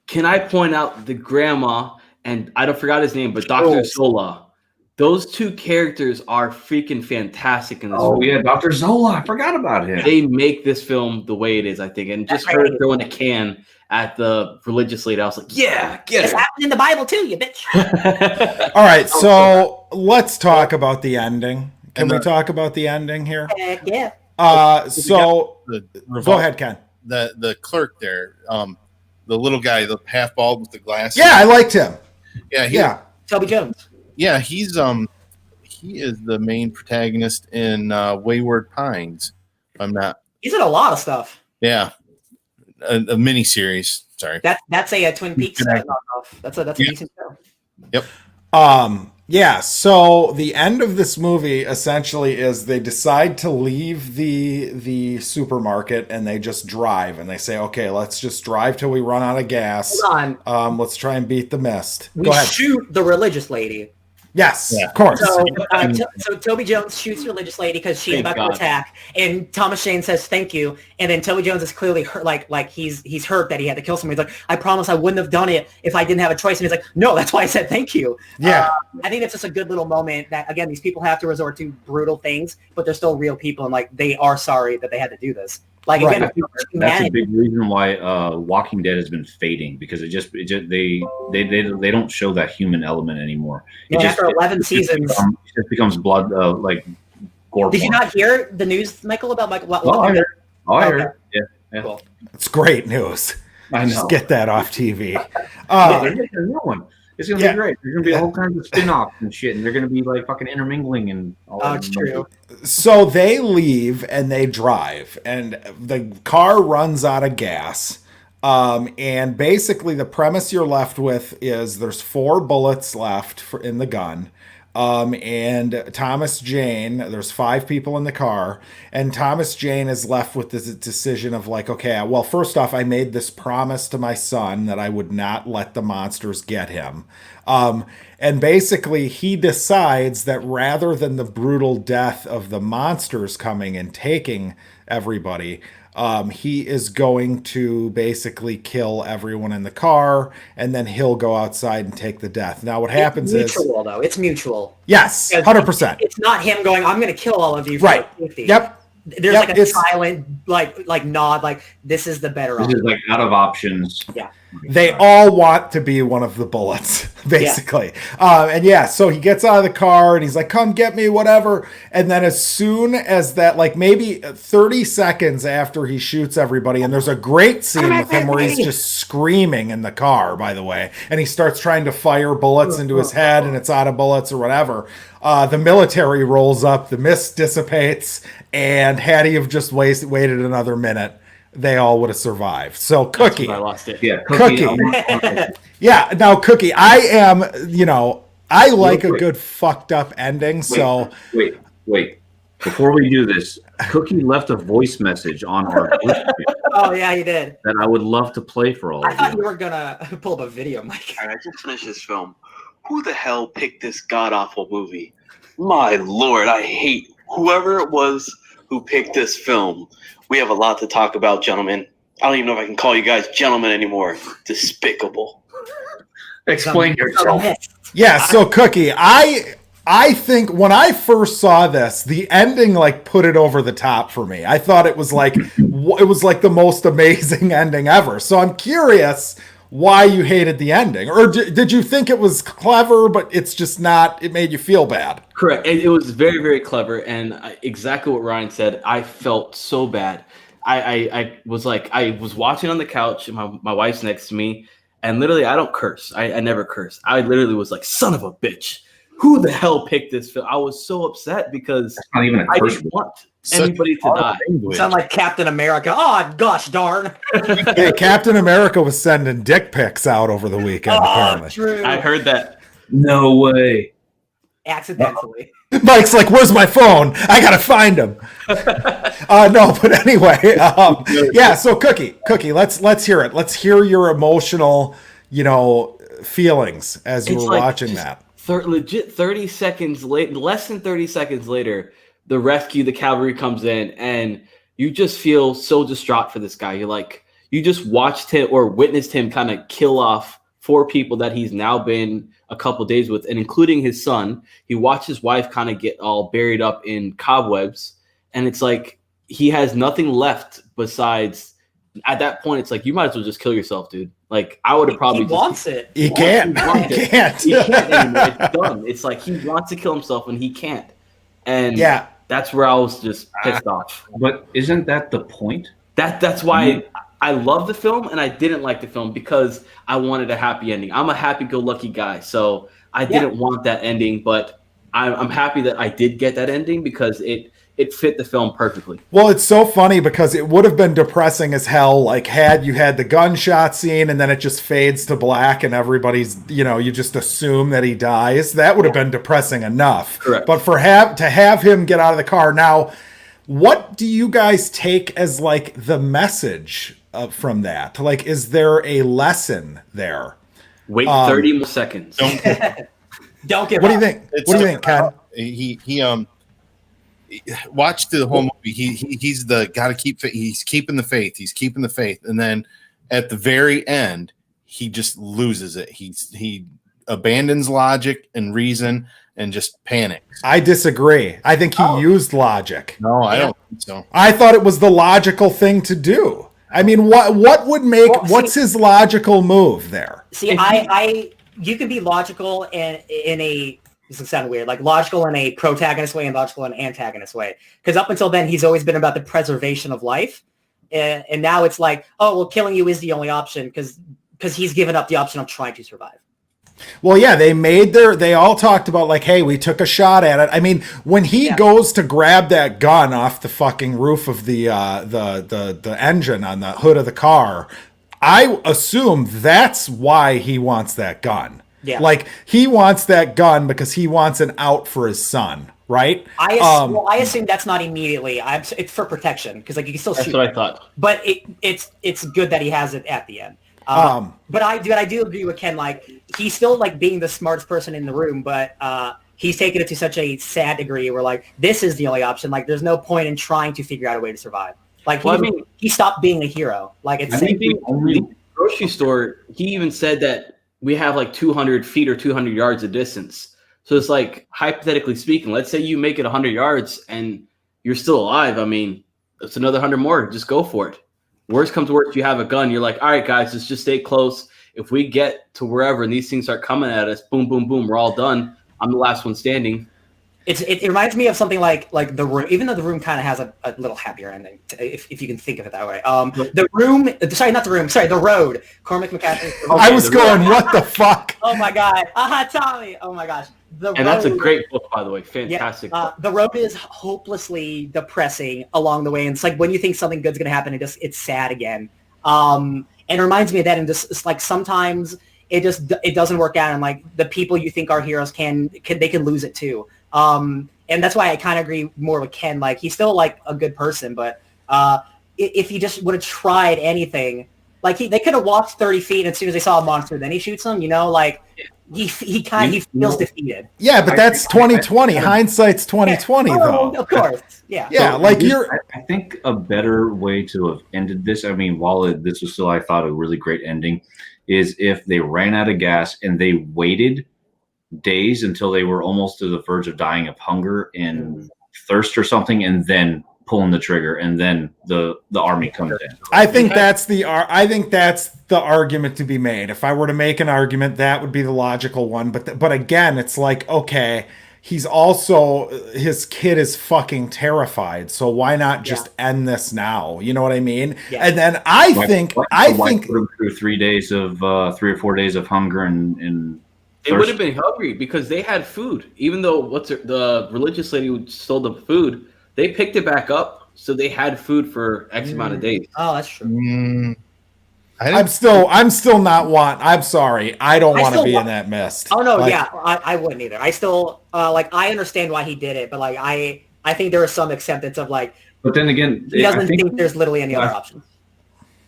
[SPEAKER 4] Can I point out the grandma and I forgot his name, but Dr. Zola? Those two characters are freaking fantastic in this film.
[SPEAKER 3] Yeah, Dr. Zola. I forgot about him.
[SPEAKER 4] They make this film the way it is, I think. And just her throwing a can at the religious lady, I was like, yeah, get it.
[SPEAKER 5] It's happened in the Bible too, you bitch.
[SPEAKER 1] All right, so let's talk about the ending. Can we talk about the ending here?
[SPEAKER 5] Yeah.
[SPEAKER 1] Go ahead, Ken.
[SPEAKER 2] The clerk there, the little guy, the half bald with the glasses.
[SPEAKER 1] Yeah, I liked him.
[SPEAKER 2] Yeah.
[SPEAKER 5] Toby Jones.
[SPEAKER 2] Yeah, he is the main protagonist in Wayward Pines.
[SPEAKER 5] He's in a lot of stuff.
[SPEAKER 2] Yeah, a miniseries. Sorry,
[SPEAKER 5] that's a Twin Peaks knockoff. That's a decent show.
[SPEAKER 2] Yep.
[SPEAKER 1] Yeah. So the end of this movie essentially is they decide to leave the supermarket and they just drive and they say, okay, let's just drive till we run out of gas.
[SPEAKER 5] Hold
[SPEAKER 1] on. Let's try and beat the mist.
[SPEAKER 5] Go ahead. Shoot the religious lady.
[SPEAKER 1] Yes, of course.
[SPEAKER 5] So Toby Jones shoots the religious lady because she's about to attack, and Thomas Jane says thank you, and then Toby Jones is clearly hurt, like he's hurt that he had to kill somebody. He's like, I promise I wouldn't have done it if I didn't have a choice, and he's like, no, that's why I said thank you.
[SPEAKER 1] Yeah,
[SPEAKER 5] I think that's just a good little moment that again these people have to resort to brutal things, but they're still real people, and like they are sorry that they had to do this. Like again,
[SPEAKER 3] that's a big reason why Walking Dead has been fading because they don't show that human element anymore.
[SPEAKER 5] After 11 seasons,
[SPEAKER 3] it just becomes blood like gore.
[SPEAKER 5] Did you not hear the news, Michael, about Michael?
[SPEAKER 3] I heard. Yeah.
[SPEAKER 5] Cool.
[SPEAKER 1] It's great news.
[SPEAKER 3] I know.
[SPEAKER 1] Just get that off TV.
[SPEAKER 3] They're making a new one. It's gonna be great. There's gonna be all kinds of spin-offs and shit, and they're gonna be like fucking intermingling and all that.
[SPEAKER 5] It's true.
[SPEAKER 1] So they leave and they drive, and the car runs out of gas. And basically, the premise you're left with is there's 4 bullets left in the gun. And Thomas Jane, there's 5 people in the car, and Thomas Jane is left with this decision of like, okay, well, first off, I made this promise to my son that I would not let the monsters get him. And basically he decides that rather than the brutal death of the monsters coming and taking everybody, he is going to basically kill everyone in the car, and then he'll go outside and take the death. Now, what happens
[SPEAKER 5] is mutual, though. It's mutual.
[SPEAKER 1] Yes, 100%.
[SPEAKER 5] It's not him going, "I'm going to kill all of you."
[SPEAKER 1] Right.
[SPEAKER 5] Yep. There's like a silent, like nod, like this is the better option.
[SPEAKER 3] This is like out of options.
[SPEAKER 5] Yeah.
[SPEAKER 1] They all want to be one of the bullets, basically. So he gets out of the car and he's like, "Come get me," whatever. And then as soon as that, like maybe 30 seconds after he shoots everybody, and there's a great scene with him where he's just screaming in the car, by the way, and he starts trying to fire bullets into his head and it's out of bullets or whatever. The military rolls up, the mist dissipates, and had he have just waited another minute, they all would have survived. So Cookie,
[SPEAKER 4] I lost it.
[SPEAKER 3] Yeah,
[SPEAKER 1] Cookie. Yeah, now Cookie, I am, I like a good fucked up ending.
[SPEAKER 3] Wait. Before we do this, Cookie left a voice message on our
[SPEAKER 5] Oh yeah, he did.
[SPEAKER 3] that I would love to play for all of
[SPEAKER 5] I thought
[SPEAKER 3] you.
[SPEAKER 5] you were gonna pull up a video, Mike.
[SPEAKER 6] All right, I just finished this film. Who the hell picked this god-awful movie? My lord, I hate whoever it was who picked this film. We have a lot to talk about, gentlemen. I don't even know if I can call you guys gentlemen anymore. Despicable.
[SPEAKER 3] Explain yourself.
[SPEAKER 1] Yeah, so Cookie, I think when I first saw this, the ending like put it over the top for me. I thought it was like the most amazing ending ever. So I'm curious why you hated the ending, or did you think it was clever, but it's just not? It made you feel bad.
[SPEAKER 4] Correct. It was very, very clever, and exactly what Ryan said. I felt so bad. I was watching on the couch, and my wife's next to me, and literally, I don't curse. I never curse. I literally was like, "Son of a bitch! Who the hell picked this film?" I was so upset because
[SPEAKER 3] That's not even a
[SPEAKER 4] I
[SPEAKER 3] curse
[SPEAKER 4] didn't want anybody to die.
[SPEAKER 5] Sound like Captain America. Oh gosh darn.
[SPEAKER 1] Hey, Captain America was sending dick pics out over the weekend, apparently.
[SPEAKER 5] True.
[SPEAKER 4] I heard that.
[SPEAKER 3] No way.
[SPEAKER 5] Accidentally.
[SPEAKER 1] Mike's like, "Where's my phone? I gotta find him." No, but anyway, yeah. So Cookie, let's hear it. Let's hear your emotional, feelings as you were watching that.
[SPEAKER 4] Legit 30 seconds late, less than 30 seconds later, the cavalry comes in, and you just feel so distraught for this guy. You're like, you just watched him or witnessed him kind of kill off 4 people that he's now been a couple days with, and including his son. He watched his wife kind of get all buried up in cobwebs, and it's like he has nothing left besides. At that point, it's like you might as well just kill yourself, dude. Like I would have probably.
[SPEAKER 5] He wants it.
[SPEAKER 1] He can't.
[SPEAKER 4] He can't anymore. It's done. It's like he wants to kill himself and he can't. And
[SPEAKER 1] yeah,
[SPEAKER 4] that's where I was just pissed off.
[SPEAKER 3] But isn't that the point?
[SPEAKER 4] That's why I love the film and I didn't like the film, because I wanted a happy ending. I'm a happy-go-lucky guy, so I didn't want that ending. But I'm happy that I did get that ending because it fit the film perfectly.
[SPEAKER 1] Well, it's so funny because it would have been depressing as hell, like had you had the gunshot scene and then it just fades to black and everybody's, you just assume that he dies. That would have been depressing enough.
[SPEAKER 4] Correct.
[SPEAKER 1] But to have him get out of the car. Now, what do you guys take as like the message from that? Like, is there a lesson there?
[SPEAKER 4] Wait 30 more seconds.
[SPEAKER 5] Don't give
[SPEAKER 1] What do
[SPEAKER 5] up.
[SPEAKER 1] you think? What do you think, Ken?
[SPEAKER 2] He watched the whole movie. He's the gotta keep. He's keeping the faith. He's keeping the faith, and then at the very end, he just loses it. He abandons logic and reason and just panics.
[SPEAKER 1] I disagree. I think he used logic.
[SPEAKER 2] No, I don't think so.
[SPEAKER 1] I thought it was the logical thing to do. I mean, what would make what's his logical move there?
[SPEAKER 5] See, you can be logical in a. This will sound weird, like logical in a protagonist way and logical in an antagonist way. Because up until then, he's always been about the preservation of life. And now it's like, oh, well, killing you is the only option because he's given up the option of trying to survive.
[SPEAKER 1] Well, yeah, they all talked about like, hey, we took a shot at it. I mean, when he goes to grab that gun off the fucking roof of the engine on the hood of the car, I assume that's why he wants that gun. Yeah. Like, he wants that gun because he wants an out for his son, right?
[SPEAKER 5] I assume that's not immediately. It's for protection because like you can still shoot.
[SPEAKER 4] That's what I thought.
[SPEAKER 5] But it's good that he has it at the end. But I do agree with Ken. Like, he's still like being the smartest person in the room, but he's taken it to such a sad degree where like this is the only option. Like, there's no point in trying to figure out a way to survive. Like, he stopped being a hero. Like, it's
[SPEAKER 4] the grocery store. He even said that we have like 200 feet or 200 yards of distance. So it's like, hypothetically speaking, let's say you make it 100 yards and you're still alive. I mean, it's another 100 more. Just go for it. Worst comes to worst, you have a gun. You're like, all right, guys, let's just stay close. If we get to wherever and these things start coming at us, boom, boom, boom, we're all done. I'm the last one standing.
[SPEAKER 5] It reminds me of something like The Room, even though The Room kind of has a little happier ending, if you can think of it that way. The Road. Cormac McCarthy.
[SPEAKER 1] I was going, what the fuck?
[SPEAKER 5] Oh my god. Tommy. Oh my gosh.
[SPEAKER 4] That's a great book, by the way. Fantastic.
[SPEAKER 5] Yeah, The Road is hopelessly depressing along the way, and it's like when you think something good's gonna happen, it's sad again. And it reminds me of that, and just it's like sometimes it doesn't work out, and like the people you think are heroes can lose it too. And that's why I kind of agree more with Ken. Like, he's still like a good person, but if he just would have tried anything, like they could have walked 30 feet, and as soon as they saw a monster, then he shoots them. You know, like he feels defeated.
[SPEAKER 1] Yeah, but that's 2020. Hindsight's 2020, though.
[SPEAKER 5] Of course, yeah.
[SPEAKER 1] Yeah,
[SPEAKER 3] so
[SPEAKER 1] like
[SPEAKER 3] I think a better way to have ended this. I mean, this was still, I thought, a really great ending, is if they ran out of gas and they waited days until they were almost to the verge of dying of hunger and thirst or something, and then pulling the trigger, and then the army comes in.
[SPEAKER 1] I think that's the argument to be made. If I were to make an argument, that would be the logical one. But again, it's like, okay, he's also, his kid is fucking terrified, so why not just end this now? You know what I mean? Yeah. And then I think
[SPEAKER 3] put him through 3 or 4 days of hunger and
[SPEAKER 4] they would have been hungry because they had food. Even though the religious lady who stole the food, they picked it back up, so they had food for X amount of days.
[SPEAKER 5] Oh, that's true.
[SPEAKER 1] I'm still not I'm sorry. I don't want to be in that mist.
[SPEAKER 5] Oh no, I wouldn't either. I still I understand why he did it, but like I think there is some acceptance of like.
[SPEAKER 3] But then again,
[SPEAKER 5] he doesn't think there's literally any other options.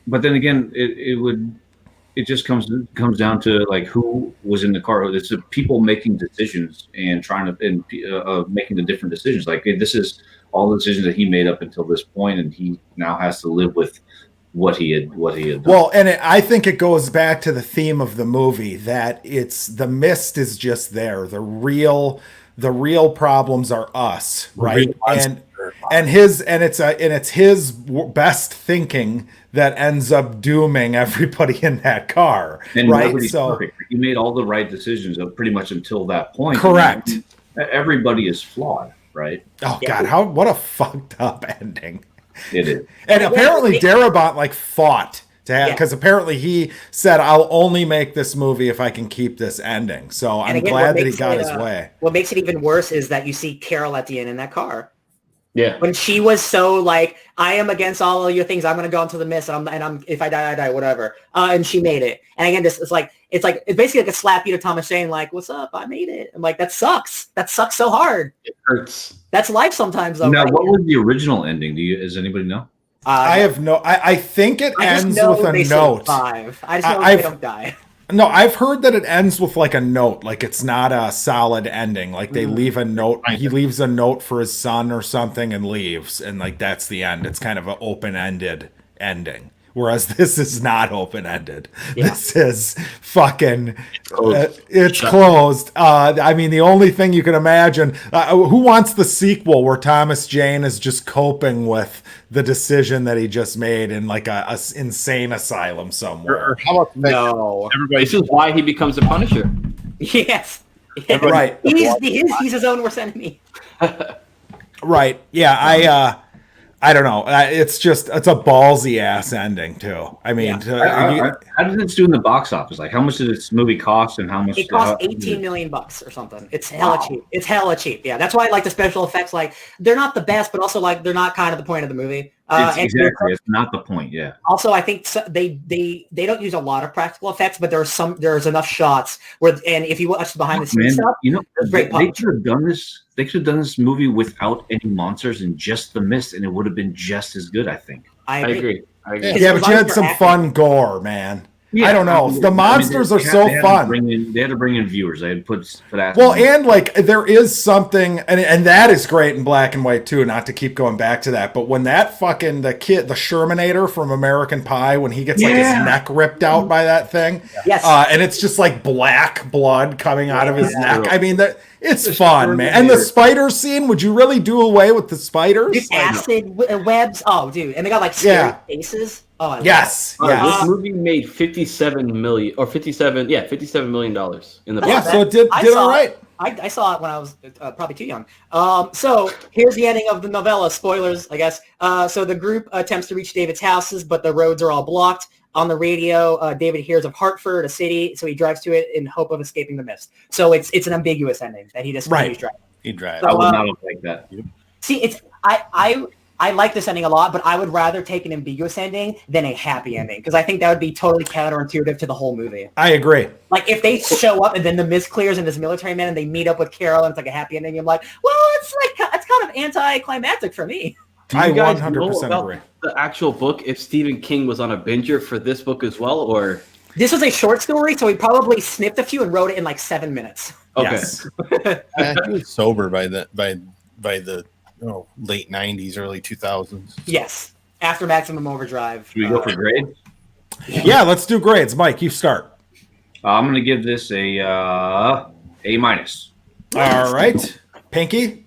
[SPEAKER 3] But then again, it just comes down to like who was in the car. It's the people making decisions and making the different decisions. Like, this is all the decisions that he made up until this point, and he now has to live with what he had done.
[SPEAKER 1] Well, and I think it goes back to the theme of the movie, that it's the mist is just there. The real problems are us, right? And it's his best thinking that ends up dooming everybody in that car,
[SPEAKER 3] and
[SPEAKER 1] right? So
[SPEAKER 3] perfect. He made all the right decisions pretty much until that point.
[SPEAKER 1] Correct.
[SPEAKER 3] Everybody is flawed, right?
[SPEAKER 1] Oh God, what a fucked up ending.
[SPEAKER 3] It is.
[SPEAKER 1] And apparently Darabont fought because apparently he said, I'll only make this movie if I can keep this ending. So I'm glad that he got his way.
[SPEAKER 5] What makes it even worse is that you see Carol at the end in that car.
[SPEAKER 4] Yeah.
[SPEAKER 5] When she was so like, I am against all of your things. I'm going to go into the mist and I'm if I die, I die, whatever. And she made it. And again, it's basically like a slap you to Thomas saying like, what's up? I made it. I'm like, that sucks. That sucks so hard.
[SPEAKER 4] It hurts.
[SPEAKER 5] That's life sometimes though.
[SPEAKER 3] Now, right? What was the original ending? Does anybody know?
[SPEAKER 1] I have no, I think it ends with a note.
[SPEAKER 5] I just know they don't die.
[SPEAKER 1] No, I've heard that it ends with like a note, like it's not a solid ending. Like they leave a note. He leaves a note for his son or something and leaves, and like that's the end. It's kind of an open-ended ending. Whereas this is not open-ended. Yeah. This is fucking, it's closed. I mean, the only thing you can imagine, who wants the sequel where Thomas Jane is just coping with the decision that he just made in like a insane asylum somewhere?
[SPEAKER 2] Or how about
[SPEAKER 4] no? This is why he becomes a Punisher.
[SPEAKER 5] Yes.
[SPEAKER 1] Right.
[SPEAKER 5] He's his own worst enemy.
[SPEAKER 1] Right. Yeah. I don't know. It's a ballsy ass ending too. I mean,
[SPEAKER 3] how did this do in the box office? Like, how much did this movie cost, and how much?
[SPEAKER 5] It cost $18 million or something. It's hella cheap. It's hella cheap. Yeah, that's why I like the special effects. Like, they're not the best, but also like they're not kind of the point of the movie.
[SPEAKER 3] Exactly, it's not the point. Yeah.
[SPEAKER 5] Also, I think they don't use a lot of practical effects, but there's enough shots where, and if you watch the behind the scenes stuff,
[SPEAKER 3] they could have done this. They could have done this movie without any monsters and just the mist, and it would have been just as good. I think.
[SPEAKER 4] I agree.
[SPEAKER 1] Yeah, but you had some fun gore, man. Yeah, I don't know. The monsters are so fun.
[SPEAKER 3] They had to bring in viewers. They had to put that.
[SPEAKER 1] Well, and like there is something, and that is great in black and white too. Not to keep going back to that, but when that fucking the Shermanator from American Pie, when he gets like his neck ripped out by that thing, and it's just like black blood coming out of his neck. I mean that. It's fun, man. And the spider scene, would you really do away with the spiders?
[SPEAKER 5] Dude, acid webs. Oh, dude. And they got like scary faces. Oh,
[SPEAKER 4] yes. This movie made $57 million in the box.
[SPEAKER 1] Yeah, so it did all right.
[SPEAKER 5] I saw it when I was probably too young. So here's the ending of the novella. Spoilers, I guess. So the group attempts to reach David's houses, but the roads are all blocked. On the radio, David hears of Hartford, a city, so he drives to it in hope of escaping the mist. So it's an ambiguous ending that he just he's driving.
[SPEAKER 2] He drives.
[SPEAKER 5] So,
[SPEAKER 3] I would not have liked that.
[SPEAKER 5] See, I like this ending a lot, but I would rather take an ambiguous ending than a happy ending because I think that would be totally counterintuitive to the whole movie.
[SPEAKER 1] I agree.
[SPEAKER 5] Like if they show up and then the mist clears and this military man and they meet up with Carol and it's like a happy ending, I'm like, well, it's kind of anticlimactic for me.
[SPEAKER 1] I 100% agree.
[SPEAKER 4] The actual book, if Stephen King was on a binger for this book as well, or
[SPEAKER 5] this was a short story, so he probably snipped a few and wrote it in like 7 minutes.
[SPEAKER 4] Okay.
[SPEAKER 1] Yes.
[SPEAKER 2] He was sober by the late 90s, early 2000s.
[SPEAKER 5] Yes, after Maximum Overdrive.
[SPEAKER 3] Should we go for grades?
[SPEAKER 1] Yeah, let's do grades. Mike, you start.
[SPEAKER 3] I'm going to give this a A-.
[SPEAKER 1] All right, Pinky.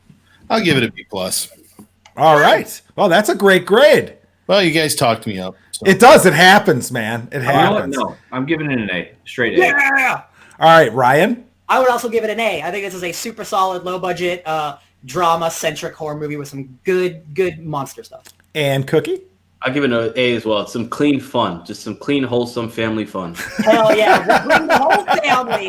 [SPEAKER 2] I'll give it a B+.
[SPEAKER 1] All right. Well, that's a great grade.
[SPEAKER 2] Well, you guys talked me up. So.
[SPEAKER 1] It does. It happens, man. It happens.
[SPEAKER 3] No, I'm giving it an A. Straight A.
[SPEAKER 5] Yeah.
[SPEAKER 1] All right, Ryan.
[SPEAKER 5] I would also give it an A. I think this is a super solid, low-budget, drama-centric horror movie with some good monster stuff.
[SPEAKER 1] And Cookie?
[SPEAKER 4] I'll give it an A as well. It's some clean fun. Just some clean, wholesome family fun.
[SPEAKER 5] Hell yeah. Bring the whole family.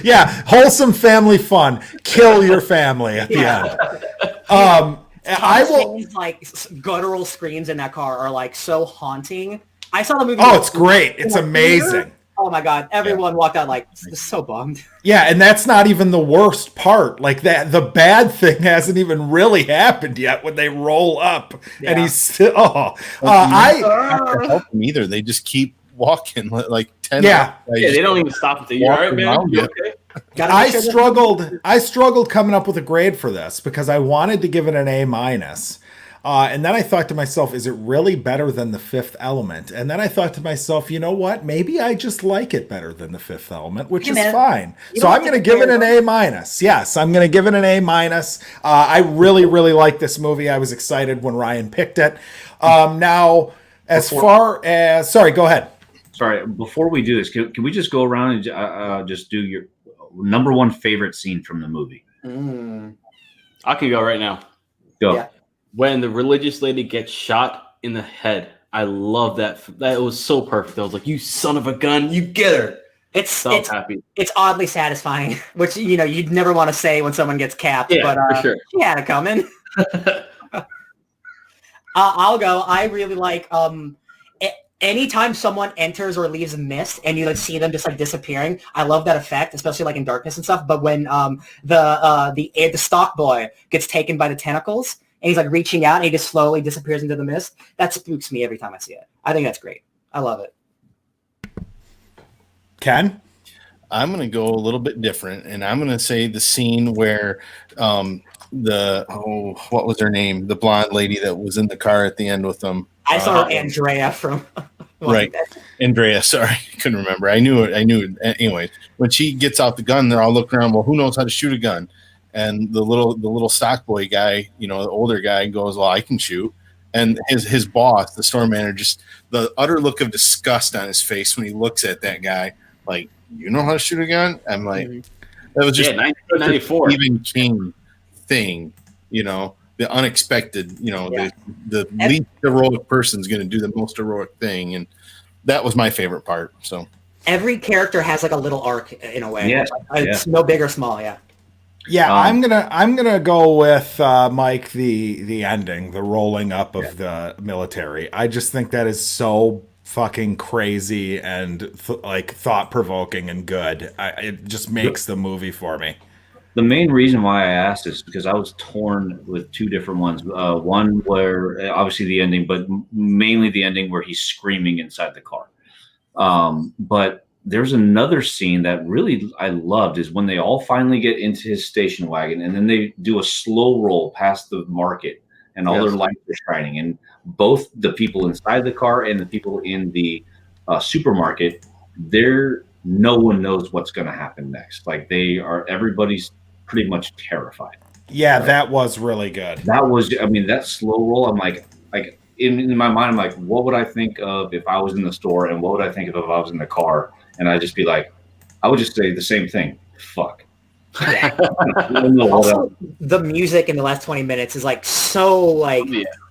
[SPEAKER 1] Yeah, wholesome family fun. Kill your family at the end. I will.
[SPEAKER 5] Like guttural screams in that car are like so haunting. I saw the movie.
[SPEAKER 1] Oh, it's great! It's amazing.
[SPEAKER 5] Oh my god! Everyone walked out like so bummed.
[SPEAKER 1] Yeah, and that's not even the worst part. Like that, the bad thing hasn't even really happened yet when they roll up, and he's still. I
[SPEAKER 2] don't help them either. They just keep walking like 10.
[SPEAKER 5] Yeah,
[SPEAKER 4] they don't even stop and say, "You all right, man? You okay?"
[SPEAKER 1] I struggled coming up with a grade for this because I wanted to give it an A-. And then I thought to myself, is it really better than The Fifth Element? And then I thought to myself, you know what? Maybe I just like it better than The Fifth Element, which is fine. So I'm going to give it an A-. Yes, I'm going to give it an A-. I really, really like this movie. I was excited when Ryan picked it. Now, sorry, go ahead.
[SPEAKER 3] Sorry, before we do this, can we just go around and just do your number one favorite scene from the movie?
[SPEAKER 4] I can go right now.
[SPEAKER 3] Go.
[SPEAKER 5] Yeah.
[SPEAKER 4] When the religious lady gets shot in the head. I love that. That was so perfect. I was like, you son of a gun, you get her.
[SPEAKER 5] It's
[SPEAKER 4] happy.
[SPEAKER 5] It's oddly satisfying, which, you'd never want to say when someone gets capped.
[SPEAKER 4] Yeah,
[SPEAKER 5] but
[SPEAKER 4] for sure.
[SPEAKER 5] She had it coming. I'll go. I really like anytime someone enters or leaves a mist and you see them just disappearing. I love that effect, especially in darkness and stuff. But when the stock boy gets taken by the tentacles and he's reaching out and he just slowly disappears into the mist, that spooks me every time I see it. I think that's great. I love it.
[SPEAKER 1] Ken?
[SPEAKER 2] I'm going to go a little bit different, and I'm going to say the scene where what was her name? The blonde lady that was in the car at the end with them.
[SPEAKER 5] I saw Andrea from...
[SPEAKER 2] Right. Andrea, sorry. I couldn't remember. I knew it. Anyway, when she gets out the gun, they're all looking around, well, who knows how to shoot a gun? And the little stock boy guy, the older guy goes, well, I can shoot. And his boss, the store manager, just the utter look of disgust on his face when he looks at that guy, like, you know how to shoot a gun? I'm like, that was just
[SPEAKER 4] 1994
[SPEAKER 2] Stephen King thing, the unexpected.
[SPEAKER 5] Yeah.
[SPEAKER 2] The least heroic person's going to do the most heroic thing, and that was my favorite part. So
[SPEAKER 5] every character has like a little arc in a way.
[SPEAKER 3] Yes,
[SPEAKER 5] It's no big or small. Yeah.
[SPEAKER 1] Yeah, I'm gonna go with Mike, the ending, the rolling up of the military. I just think that is so fucking crazy and like thought provoking and good. It just makes the movie for me.
[SPEAKER 3] The main reason why I asked is because I was torn with two different ones. One where obviously the ending, but mainly the ending where he's screaming inside the car. But there's another scene that really I loved is when they all finally get into his station wagon and then they do a slow roll past the market and all their lights are shining. And both the people inside the car and the people in the supermarket, no one knows what's going to happen next. Like everybody's pretty much terrified.
[SPEAKER 1] Yeah, right? That was really good.
[SPEAKER 3] That slow roll, I'm like in my mind, I'm like, what would I think of if I was in the store and what would I think of if I was in the car? And I'd just be like, I would just say the same thing. Fuck.
[SPEAKER 5] Yeah. Also, the music in the last 20 minutes is like so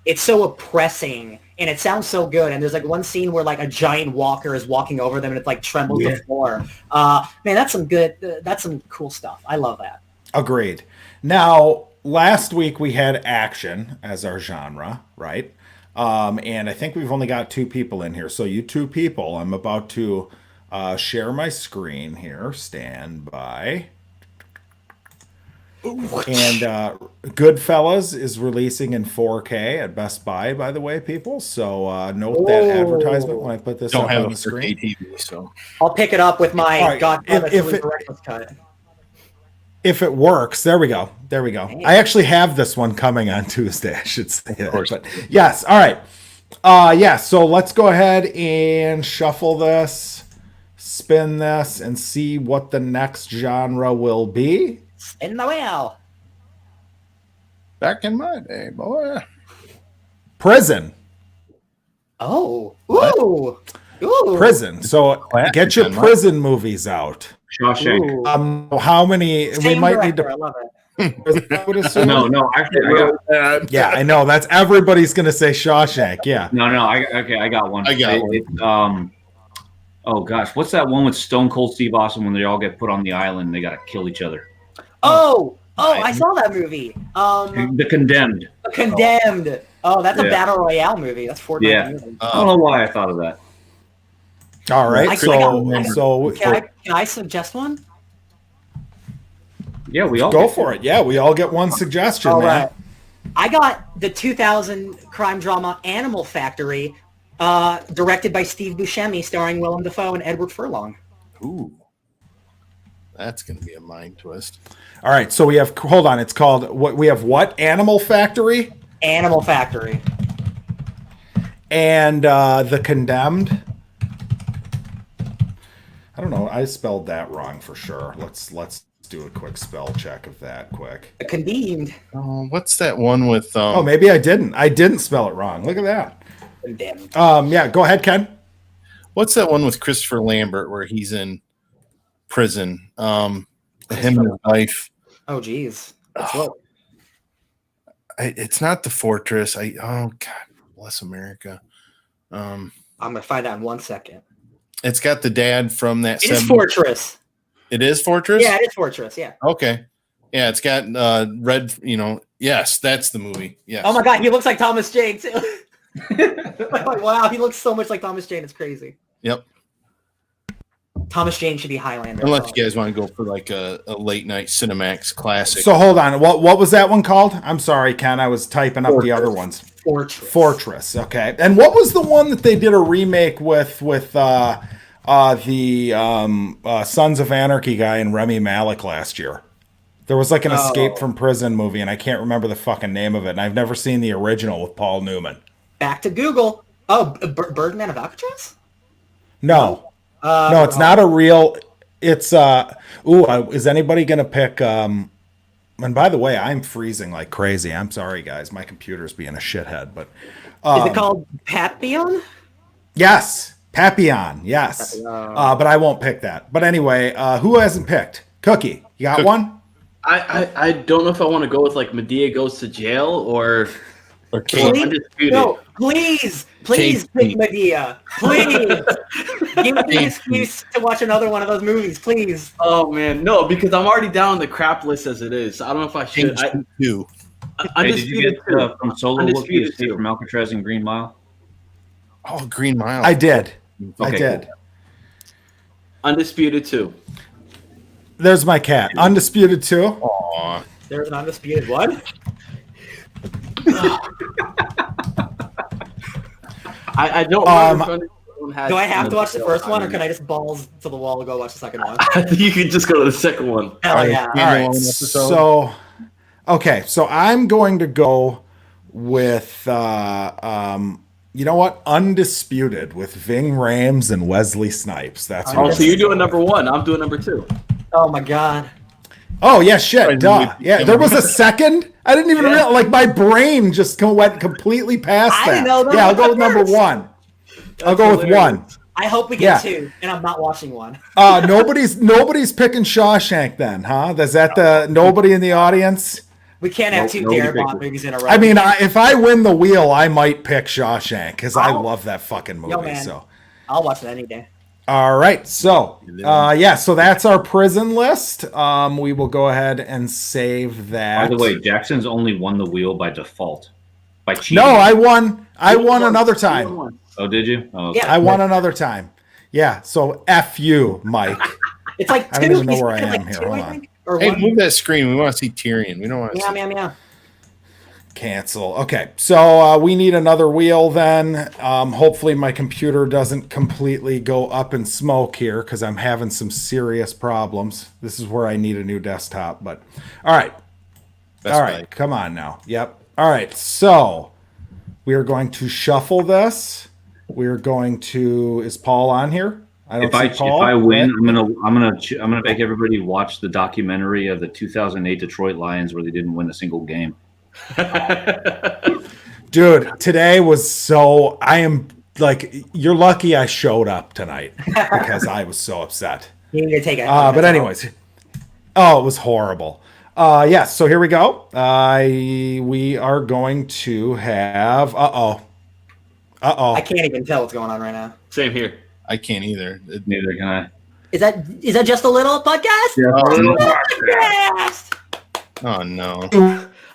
[SPEAKER 5] it's so oppressing and it sounds so good. And there's like one scene where like a giant walker is walking over them and it like trembles the floor. Man, that's some cool stuff. I love that.
[SPEAKER 1] Agreed. Now, last week we had action as our genre, right? And I think we've only got 2 people in here. So you 2 people, I'm about to share my screen here. Stand by. And Goodfellas is releasing in 4K at Best Buy, by the way, people. So note that advertisement when I put this up on the screen.
[SPEAKER 2] TV, so
[SPEAKER 5] I'll pick it up with my
[SPEAKER 1] Godfather cut. If it works, there we go. Hey. I actually have this one coming on Tuesday, I should say that. Of course. But yes, all right. So let's go ahead and shuffle this, spin this, and see what the next genre will be.
[SPEAKER 5] Spin the wheel.
[SPEAKER 2] Back in my day, boy.
[SPEAKER 1] Prison.
[SPEAKER 5] Oh. Ooh.
[SPEAKER 1] Prison. So get your prison movies out.
[SPEAKER 3] Shawshank.
[SPEAKER 1] How many?
[SPEAKER 5] Same
[SPEAKER 1] we might
[SPEAKER 5] director,
[SPEAKER 1] need to.
[SPEAKER 5] I love it.
[SPEAKER 3] No. Actually,
[SPEAKER 1] yeah, I know. That's everybody's gonna say Shawshank. Yeah.
[SPEAKER 3] No. I got one. One. Oh gosh, what's that one with Stone Cold Steve Austin when they all get put on the island and they gotta kill each other?
[SPEAKER 5] Oh, I saw that movie.
[SPEAKER 3] The Condemned.
[SPEAKER 5] Condemned. Oh, that's a battle royale movie. That's Fortnite.
[SPEAKER 3] Yeah. I don't know why I thought of that.
[SPEAKER 1] All right.
[SPEAKER 5] Can I suggest one?
[SPEAKER 3] Yeah, we all
[SPEAKER 1] go for it. Yeah, we all get one suggestion, man. Right.
[SPEAKER 5] I got the 2000 crime drama Animal Factory, directed by Steve Buscemi, starring Willem Dafoe and Edward Furlong.
[SPEAKER 2] Ooh. That's going to be a mind twist.
[SPEAKER 1] All right, so we have, hold on, it's called, we have what? Animal Factory?
[SPEAKER 5] Animal Factory.
[SPEAKER 1] And The Condemned? I don't know, I spelled that wrong for sure. Let's do a quick spell check of that quick.
[SPEAKER 5] The Condemned.
[SPEAKER 2] Oh, what's that one with...
[SPEAKER 1] Oh, maybe I didn't. I didn't spell it wrong. Look at that.
[SPEAKER 5] Condemned.
[SPEAKER 1] Yeah, go ahead, Ken.
[SPEAKER 2] What's that one with Christopher Lambert where he's in prison? Him and his wife.
[SPEAKER 5] Oh, geez.
[SPEAKER 2] It's not The Fortress. God bless America.
[SPEAKER 5] I'm gonna find out in 1 second.
[SPEAKER 2] It's got the dad from that.
[SPEAKER 5] It is Fortress.
[SPEAKER 2] It is Fortress?
[SPEAKER 5] Yeah, it is Fortress. Yeah.
[SPEAKER 2] Okay. Yeah, it's got red. Yes, that's the movie. Yes.
[SPEAKER 5] Oh my God, he looks like Thomas Jane too. Wow, he looks so much like Thomas Jane. It's crazy.
[SPEAKER 2] Yep.
[SPEAKER 5] Thomas Jane should be Highlander.
[SPEAKER 2] Unless you guys want to go for like a late night Cinemax classic.
[SPEAKER 1] So hold on, what was that one called? I'm sorry, Ken. I was typing up the other ones. Fortress. Okay. And what was the one that they did a remake with the Sons of Anarchy guy and Remy Malek last year? There was like an escape from prison movie, and I can't remember the fucking name of it. And I've never seen the original with Paul Newman.
[SPEAKER 5] Back to Google. Oh, Birdman of Alcatraz?
[SPEAKER 1] No. No, it's not a real. It's is anybody gonna pick? And by the way, I'm freezing like crazy. I'm sorry, guys. My computer's being a shithead. But
[SPEAKER 5] is it called Papillon?
[SPEAKER 1] Yes, Papillon. Yes, but I won't pick that. But anyway, who hasn't picked? Cookie, you got one?
[SPEAKER 4] I don't know if I want to go with like Medea Goes to Jail or
[SPEAKER 5] Please,
[SPEAKER 4] Undisputed.
[SPEAKER 5] no, please
[SPEAKER 2] Kate.
[SPEAKER 5] pick Medea. Please. Give me an excuse to watch another one of those movies, please.
[SPEAKER 4] Oh man, no, because I'm already down on the crap list as it is. So I don't know if I should.
[SPEAKER 2] Two.
[SPEAKER 3] Hey, did you get from Solo
[SPEAKER 4] Undisputed
[SPEAKER 3] Escape
[SPEAKER 4] too.
[SPEAKER 3] from Alcatraz and Green Mile?
[SPEAKER 2] Oh, Green Mile.
[SPEAKER 1] I did. I
[SPEAKER 3] Okay,
[SPEAKER 1] did.
[SPEAKER 3] cool.
[SPEAKER 4] Undisputed 2.
[SPEAKER 1] There's my cat. Undisputed 2.
[SPEAKER 2] Aw.
[SPEAKER 5] There's an Undisputed one.
[SPEAKER 4] I don't remember.
[SPEAKER 5] Do I have to watch the first one, or can I just balls to the wall and go watch the second one?
[SPEAKER 4] I think you can just go to the second one.
[SPEAKER 5] Hell yeah.
[SPEAKER 1] All right. So I'm going to go with you know what? Undisputed with Ving Rhames and Wesley Snipes. That's
[SPEAKER 4] Oh,
[SPEAKER 1] what
[SPEAKER 4] so you're doing number 1. I'm doing number 2.
[SPEAKER 5] Oh my god.
[SPEAKER 1] Oh yeah, shit, duh. Yeah, there was a second. I didn't even realize. Like my brain just went completely past
[SPEAKER 5] I
[SPEAKER 1] that.
[SPEAKER 5] didn't know that
[SPEAKER 1] Yeah, I'll
[SPEAKER 5] was
[SPEAKER 1] go with number
[SPEAKER 5] first.
[SPEAKER 1] 1. I'll go with
[SPEAKER 4] hilarious.
[SPEAKER 1] 1.
[SPEAKER 5] I hope we
[SPEAKER 1] Yeah.
[SPEAKER 5] get 2, and I'm not watching 1.
[SPEAKER 1] Nobody's picking Shawshank then, huh? Is that the nobody in the audience?
[SPEAKER 5] We can't have
[SPEAKER 3] Nope,
[SPEAKER 5] 2
[SPEAKER 3] nobody
[SPEAKER 5] Darabont
[SPEAKER 3] picked it.
[SPEAKER 5] movies in a row.
[SPEAKER 1] I mean, if I win the wheel, I might pick Shawshank because I
[SPEAKER 5] Oh.
[SPEAKER 1] love that fucking movie.
[SPEAKER 5] Yo, man.
[SPEAKER 1] So,
[SPEAKER 5] I'll watch it any day.
[SPEAKER 1] all right. So, so that's our prison list. We will go ahead and save that.
[SPEAKER 3] By the way, Jackson's only won the wheel by default. By cheating.
[SPEAKER 1] no, I won. I won another time.
[SPEAKER 3] Oh, did you? Oh, okay.
[SPEAKER 5] Yeah.
[SPEAKER 1] I won another time. Yeah. So F you, Mike.
[SPEAKER 5] It's like 2.
[SPEAKER 1] I don't even know
[SPEAKER 5] He's
[SPEAKER 1] where I
[SPEAKER 5] like
[SPEAKER 1] am here.
[SPEAKER 5] 2,
[SPEAKER 1] Hold
[SPEAKER 5] I
[SPEAKER 1] on.
[SPEAKER 5] think. Or
[SPEAKER 2] Hey,
[SPEAKER 5] 1.
[SPEAKER 2] move that screen. We want to see Tyrion. We don't want to see.
[SPEAKER 5] Yeah.
[SPEAKER 1] Cancel. Okay, so we need another wheel then. Hopefully my computer doesn't completely go up in smoke here because I'm having some serious problems. This is where I need a new desktop. But all right,
[SPEAKER 2] Best
[SPEAKER 1] all right,
[SPEAKER 2] Buy.
[SPEAKER 1] come on now. Yep. All right, so we are going to shuffle this. We are going to. Is Paul on here? I don't see Paul.
[SPEAKER 3] If I win, I'm gonna make everybody watch the documentary of the 2008 Detroit Lions where they didn't win a single game.
[SPEAKER 1] Dude, today was so. I am like, you're lucky I showed up tonight because I was so upset.
[SPEAKER 5] You need to take it.
[SPEAKER 1] But anyways, oh, it was horrible. Yes. So here we go. We are going to have.
[SPEAKER 5] I can't even tell what's going on right now.
[SPEAKER 4] Same here.
[SPEAKER 2] I can't either.
[SPEAKER 3] Neither can I.
[SPEAKER 5] Is that just a little podcast? Podcast!
[SPEAKER 2] Oh no.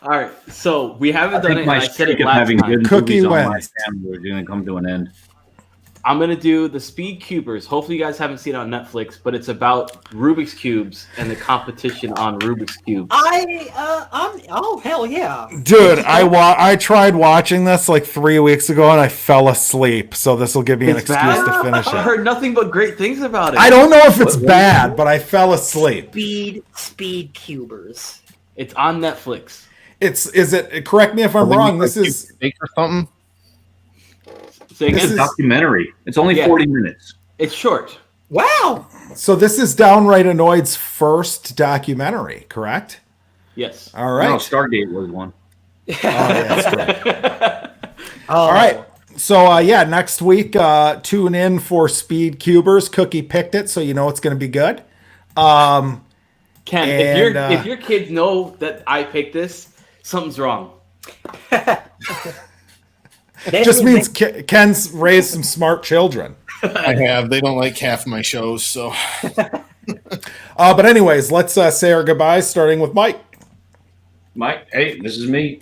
[SPEAKER 4] All right, so we haven't
[SPEAKER 3] I
[SPEAKER 4] done
[SPEAKER 3] think
[SPEAKER 4] it.
[SPEAKER 3] my
[SPEAKER 4] And I said
[SPEAKER 3] streak
[SPEAKER 4] it
[SPEAKER 3] of
[SPEAKER 4] last
[SPEAKER 3] having
[SPEAKER 4] time.
[SPEAKER 3] good
[SPEAKER 1] Cookie
[SPEAKER 3] movies on my
[SPEAKER 1] wins.
[SPEAKER 3] channel is gonna come to an end.
[SPEAKER 4] I'm gonna do the Speed Cubers. Hopefully, you guys haven't seen it on Netflix, but it's about Rubik's cubes and the competition on Rubik's cubes.
[SPEAKER 5] Oh hell yeah.
[SPEAKER 1] Dude, I tried watching this like 3 weeks ago and I fell asleep. So this will give me an
[SPEAKER 4] It's
[SPEAKER 1] excuse
[SPEAKER 4] bad?
[SPEAKER 1] to finish
[SPEAKER 4] I've
[SPEAKER 1] it.
[SPEAKER 4] heard nothing but great things about it.
[SPEAKER 1] I don't know if it's bad, but I fell asleep.
[SPEAKER 5] Speed cubers.
[SPEAKER 4] It's on Netflix.
[SPEAKER 1] Is it? Correct me if I'm wrong. This is.
[SPEAKER 2] fake or something.
[SPEAKER 4] Say
[SPEAKER 1] This
[SPEAKER 4] again.
[SPEAKER 1] is-
[SPEAKER 3] Documentary. It's only
[SPEAKER 4] Yeah.
[SPEAKER 3] 40 minutes.
[SPEAKER 4] It's short.
[SPEAKER 5] Wow.
[SPEAKER 1] So this is Downright Annoyed's first documentary, correct?
[SPEAKER 4] Yes.
[SPEAKER 1] All right.
[SPEAKER 3] No, Stargate was one.
[SPEAKER 1] Oh, yeah, that's right.
[SPEAKER 5] Oh.
[SPEAKER 1] All right. So next week, tune in for Speed Cubers. Cookie picked it, so you know it's going to be good.
[SPEAKER 4] Ken,
[SPEAKER 1] And,
[SPEAKER 4] if your kids know that I picked this, something's wrong.
[SPEAKER 1] Just means Ken's raised some smart children.
[SPEAKER 2] I have. They don't like half my shows, so.
[SPEAKER 1] But anyways, let's say our goodbyes, starting with Mike.
[SPEAKER 3] Mike, hey, this is me.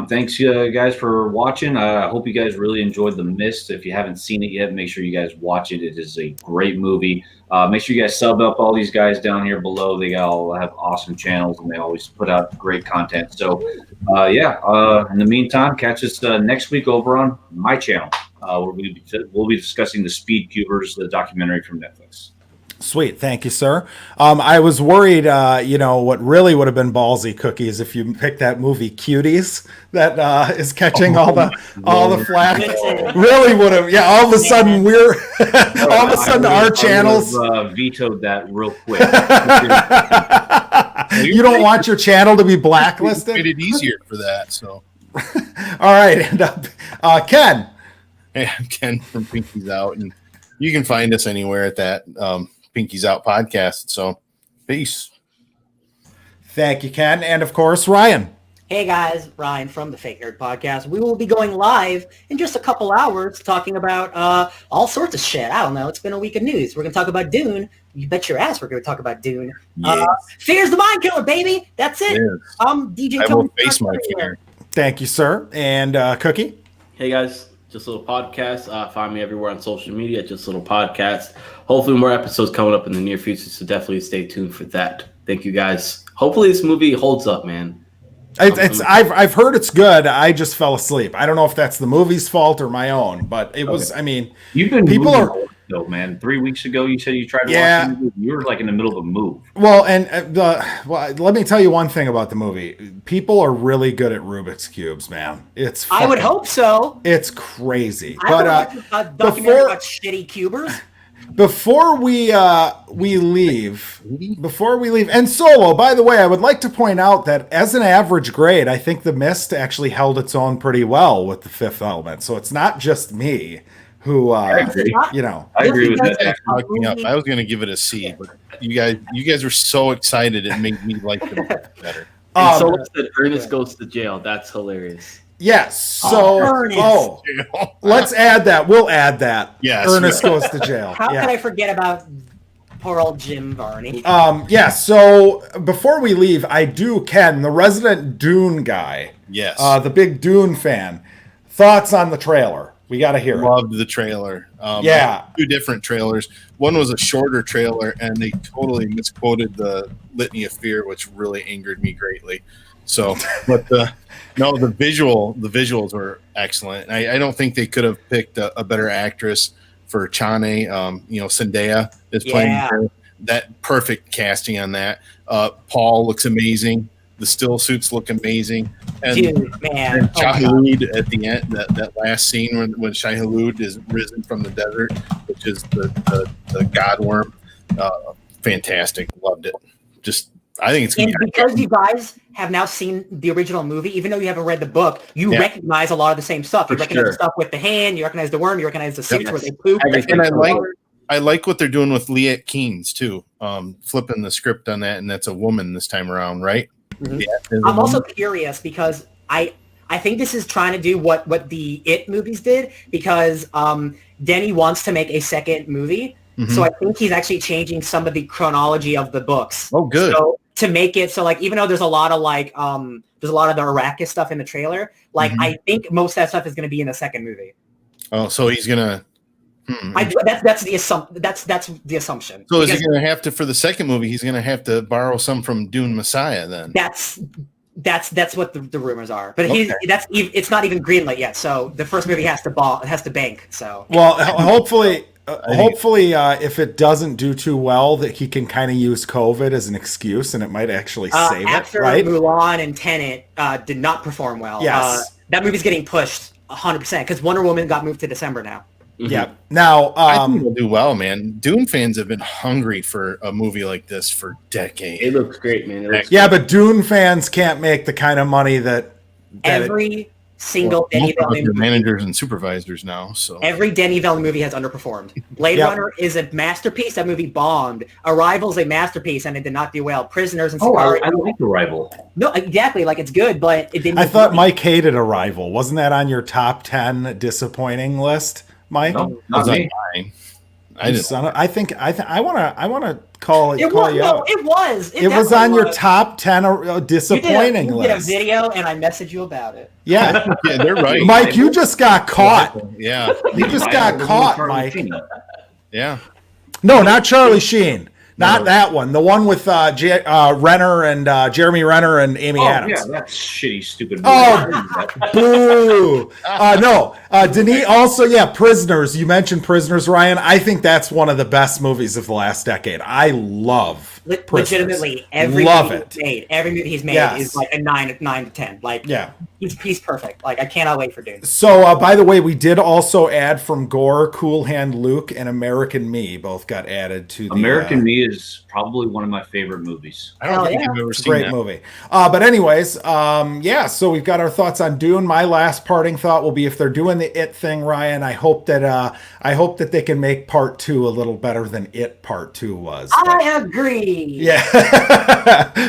[SPEAKER 3] Thanks, guys, for watching. I hope you guys really enjoyed The Mist. If you haven't seen it yet, make sure you guys watch it. It is a great movie. Make sure you guys sub up all these guys down here below. They all have awesome channels, and they always put out great content. So, in the meantime, catch us next week over on my channel. Where we'll be discussing the Speed Cubers, the documentary from Netflix.
[SPEAKER 1] Sweet. Thank you, sir. I was worried, what really would have been ballsy, Cookies, if you picked that movie Cuties that is catching all the flack. Really would have. Yeah, all of a sudden our channels.
[SPEAKER 3] Vetoed that real quick.
[SPEAKER 1] You don't want your channel to be blacklisted?
[SPEAKER 2] Made it easier for that. So,
[SPEAKER 1] All right. And Ken.
[SPEAKER 2] hey, I'm Ken from Pinky's Out, and you can find us anywhere at that Pinky's Out podcast. So, peace.
[SPEAKER 1] Thank you, Ken. And of course, Ryan.
[SPEAKER 5] Hey guys, Ryan from the Fake Nerd Podcast. We will be going live in just a couple hours talking about all sorts of shit. I don't know. It's been a week of news. We're going to talk about Dune. You bet your ass we're going to talk about Dune.
[SPEAKER 2] Yes.
[SPEAKER 5] Fear's the Mind Killer, baby. That's it.
[SPEAKER 2] Yes.
[SPEAKER 5] DJ
[SPEAKER 2] I
[SPEAKER 5] Tony
[SPEAKER 2] will face my
[SPEAKER 5] here.
[SPEAKER 2] fear.
[SPEAKER 1] Thank you, sir. And Cookie.
[SPEAKER 4] Hey guys, just a little podcast. Find me everywhere on social media. Just a little podcast. Hopefully more episodes coming up in the near future, so definitely stay tuned for that. Thank you guys. Hopefully this movie holds up, man.
[SPEAKER 1] I've heard it's good. I just fell asleep. I don't know if that's the movie's fault or my own, but it was. I mean,
[SPEAKER 3] You've been
[SPEAKER 1] people
[SPEAKER 3] moving
[SPEAKER 1] are.
[SPEAKER 3] though, man. 3 weeks ago, you said you tried
[SPEAKER 1] Yeah.
[SPEAKER 3] watching the movie. You were like in the middle of a move.
[SPEAKER 1] Well, and let me tell you one thing about the movie. People are really good at Rubik's cubes, man. It's.
[SPEAKER 5] I would
[SPEAKER 1] fucking-
[SPEAKER 5] hope so.
[SPEAKER 1] It's crazy.
[SPEAKER 5] I would
[SPEAKER 1] But
[SPEAKER 5] watch a documentary
[SPEAKER 1] before-
[SPEAKER 5] about shitty cubers.
[SPEAKER 1] before we leave, and Solo, by the way, I would like to point out that as an average grade, I think The Mist actually held its own pretty well with The Fifth Element. So it's not just me who,
[SPEAKER 3] agree.
[SPEAKER 1] you know.
[SPEAKER 3] I agree with
[SPEAKER 5] Because
[SPEAKER 3] that.
[SPEAKER 5] it's a
[SPEAKER 2] Fucked me up.
[SPEAKER 5] movie-
[SPEAKER 2] I was going to give it a C, but you guys were so excited it made me like the movie better.
[SPEAKER 4] And Solo said Ernest goes to jail. That's hilarious.
[SPEAKER 1] Yes. So,
[SPEAKER 5] Ernest.
[SPEAKER 1] let's add that. We'll add that.
[SPEAKER 2] Yes.
[SPEAKER 1] Ernest goes to jail.
[SPEAKER 5] How
[SPEAKER 1] Yeah.
[SPEAKER 5] could I forget about poor old Jim Varney?
[SPEAKER 1] Yeah, so before we leave, Ken, the resident Dune guy,
[SPEAKER 2] Yes.
[SPEAKER 1] the big Dune fan, thoughts on the trailer. We got to hear it.
[SPEAKER 2] Loved the trailer.
[SPEAKER 1] Yeah.
[SPEAKER 2] Two different trailers. One was a shorter trailer, and they totally misquoted the Litany of Fear, which really angered me greatly. So, but the visuals were excellent. I don't think they could have picked a better actress for Chane. Zendaya is playing her. That perfect casting on that. Paul looks amazing. The still suits look amazing. And
[SPEAKER 5] Dude, man.
[SPEAKER 2] And
[SPEAKER 5] Oh my God.
[SPEAKER 2] Shahid at the end, that last scene when Shahid is risen from the desert, which is the god worm, fantastic. Loved it. I think it's
[SPEAKER 5] And
[SPEAKER 2] gonna be
[SPEAKER 5] because you guys have now seen the original movie, even though you haven't read the book, you
[SPEAKER 2] Yeah.
[SPEAKER 5] recognize a lot of the same stuff. You
[SPEAKER 3] For
[SPEAKER 5] recognize
[SPEAKER 3] sure.
[SPEAKER 5] the stuff with the hand, you recognize the worm, you recognize the suits
[SPEAKER 2] Yep.
[SPEAKER 5] where they poop.
[SPEAKER 3] Everything.
[SPEAKER 2] And I like what they're doing with Leah Keynes too. Flipping the script on that, and that's a woman this time around, right?
[SPEAKER 5] Mhm.
[SPEAKER 2] Yeah, there's a
[SPEAKER 5] I'm also
[SPEAKER 2] woman.
[SPEAKER 5] curious because I think this is trying to do what the It movies did because Denny wants to make a second movie.
[SPEAKER 2] Mhm.
[SPEAKER 5] So I think he's actually changing some of the chronology of the books.
[SPEAKER 2] Oh, good.
[SPEAKER 5] So to make it so like even though there's a lot of there's a lot of the Arrakis stuff in the trailer, like
[SPEAKER 2] Mhm.
[SPEAKER 5] I think most of that stuff is going to be in the second movie.
[SPEAKER 2] Oh, so he's gonna.
[SPEAKER 5] That's the assumption.
[SPEAKER 2] So is
[SPEAKER 5] Because
[SPEAKER 2] he gonna have to for the second movie? He's gonna have to borrow some from Dune Messiah then.
[SPEAKER 5] that's what the rumors are. But
[SPEAKER 2] Okay.
[SPEAKER 5] it's not even greenlit yet. So the first movie has to bank. So
[SPEAKER 1] Well, hopefully,
[SPEAKER 2] think-
[SPEAKER 1] if it doesn't do too well, that he can kind of use COVID as an excuse, and it might actually save it,
[SPEAKER 5] after
[SPEAKER 1] right?
[SPEAKER 5] Mulan and Tenet did not perform well.
[SPEAKER 1] Yes.
[SPEAKER 5] That movie's getting pushed 100% because Wonder Woman got moved to December now.
[SPEAKER 1] Yeah. Now,
[SPEAKER 2] I think it'll do well, man. Dune fans have been hungry for a movie like this for decades.
[SPEAKER 4] It looks great, man. It looks
[SPEAKER 1] yeah, but Dune fans can't make the kind of money that
[SPEAKER 5] Every single Denny
[SPEAKER 2] Most of
[SPEAKER 5] Villeneuve
[SPEAKER 2] them are
[SPEAKER 5] movie,
[SPEAKER 2] managers and supervisors now. So
[SPEAKER 5] every Denny Villeneuve movie has underperformed. Blade
[SPEAKER 1] Yep.
[SPEAKER 5] Runner is a masterpiece. That movie bombed. Arrival is a masterpiece, and it did not do well. Prisoners and
[SPEAKER 3] Oh,
[SPEAKER 5] Sicario.
[SPEAKER 3] I like Arrival.
[SPEAKER 5] No, exactly. Like it's good, but it didn't.
[SPEAKER 1] I thought Mike hated Arrival. Wasn't that on your top 10 disappointing list, Mike?
[SPEAKER 3] No, not
[SPEAKER 2] was
[SPEAKER 3] me.
[SPEAKER 2] mine. I didn't.
[SPEAKER 1] I want to call
[SPEAKER 5] It
[SPEAKER 1] call
[SPEAKER 5] was.
[SPEAKER 1] you
[SPEAKER 5] No,
[SPEAKER 1] out.
[SPEAKER 5] it was.
[SPEAKER 1] It was
[SPEAKER 5] definitely
[SPEAKER 1] on your
[SPEAKER 5] was.
[SPEAKER 1] top 10 disappointing
[SPEAKER 5] You did a
[SPEAKER 1] list.
[SPEAKER 5] video, and I messaged you about it.
[SPEAKER 1] Yeah.
[SPEAKER 2] Yeah, they're right.
[SPEAKER 1] Mike, you just got caught.
[SPEAKER 2] Yeah,
[SPEAKER 1] You just got caught, Mike.
[SPEAKER 2] yeah.
[SPEAKER 1] No, not Charlie Sheen. Not that one. The one with Renner and Jeremy Renner and Amy
[SPEAKER 3] Oh,
[SPEAKER 1] Adams.
[SPEAKER 3] yeah, that's shitty, stupid.
[SPEAKER 1] Oh, boo. No. Denis also, Prisoners. You mentioned Prisoners, Ryan. I think that's one of the best movies of the last decade. I love Prisoners.
[SPEAKER 5] Legitimately, every
[SPEAKER 1] Love
[SPEAKER 5] movie
[SPEAKER 1] it.
[SPEAKER 5] he's made, every movie he's made
[SPEAKER 1] Yes.
[SPEAKER 5] is like a 9 to 10. Like,
[SPEAKER 1] Yeah.
[SPEAKER 5] he's perfect. Like, I cannot wait for Dune.
[SPEAKER 1] So, by the way, we did also add from Gore, Cool Hand Luke, and American Me. Both got added to the
[SPEAKER 3] American Me is probably one of my favorite movies.
[SPEAKER 2] I don't
[SPEAKER 5] Hell
[SPEAKER 2] think
[SPEAKER 5] yeah.
[SPEAKER 2] I've ever
[SPEAKER 1] It's a
[SPEAKER 2] seen
[SPEAKER 1] great
[SPEAKER 2] that.
[SPEAKER 1] movie. But anyways, so we've got our thoughts on Dune. My last parting thought will be, if they're doing the It thing, Ryan, I hope that they can make part 2 a little better than It Part 2 was.
[SPEAKER 5] I agree.
[SPEAKER 1] Yeah.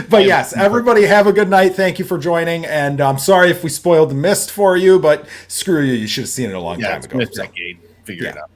[SPEAKER 1] But yes, everybody have a good night. Thank you for joining. And I'm sorry if we spoiled the Mist for you, but screw you. You should have seen it a long
[SPEAKER 2] Yeah,
[SPEAKER 1] time
[SPEAKER 2] it's
[SPEAKER 1] ago.
[SPEAKER 2] been a
[SPEAKER 1] So,
[SPEAKER 2] decade. Figure it
[SPEAKER 1] yeah.
[SPEAKER 2] out.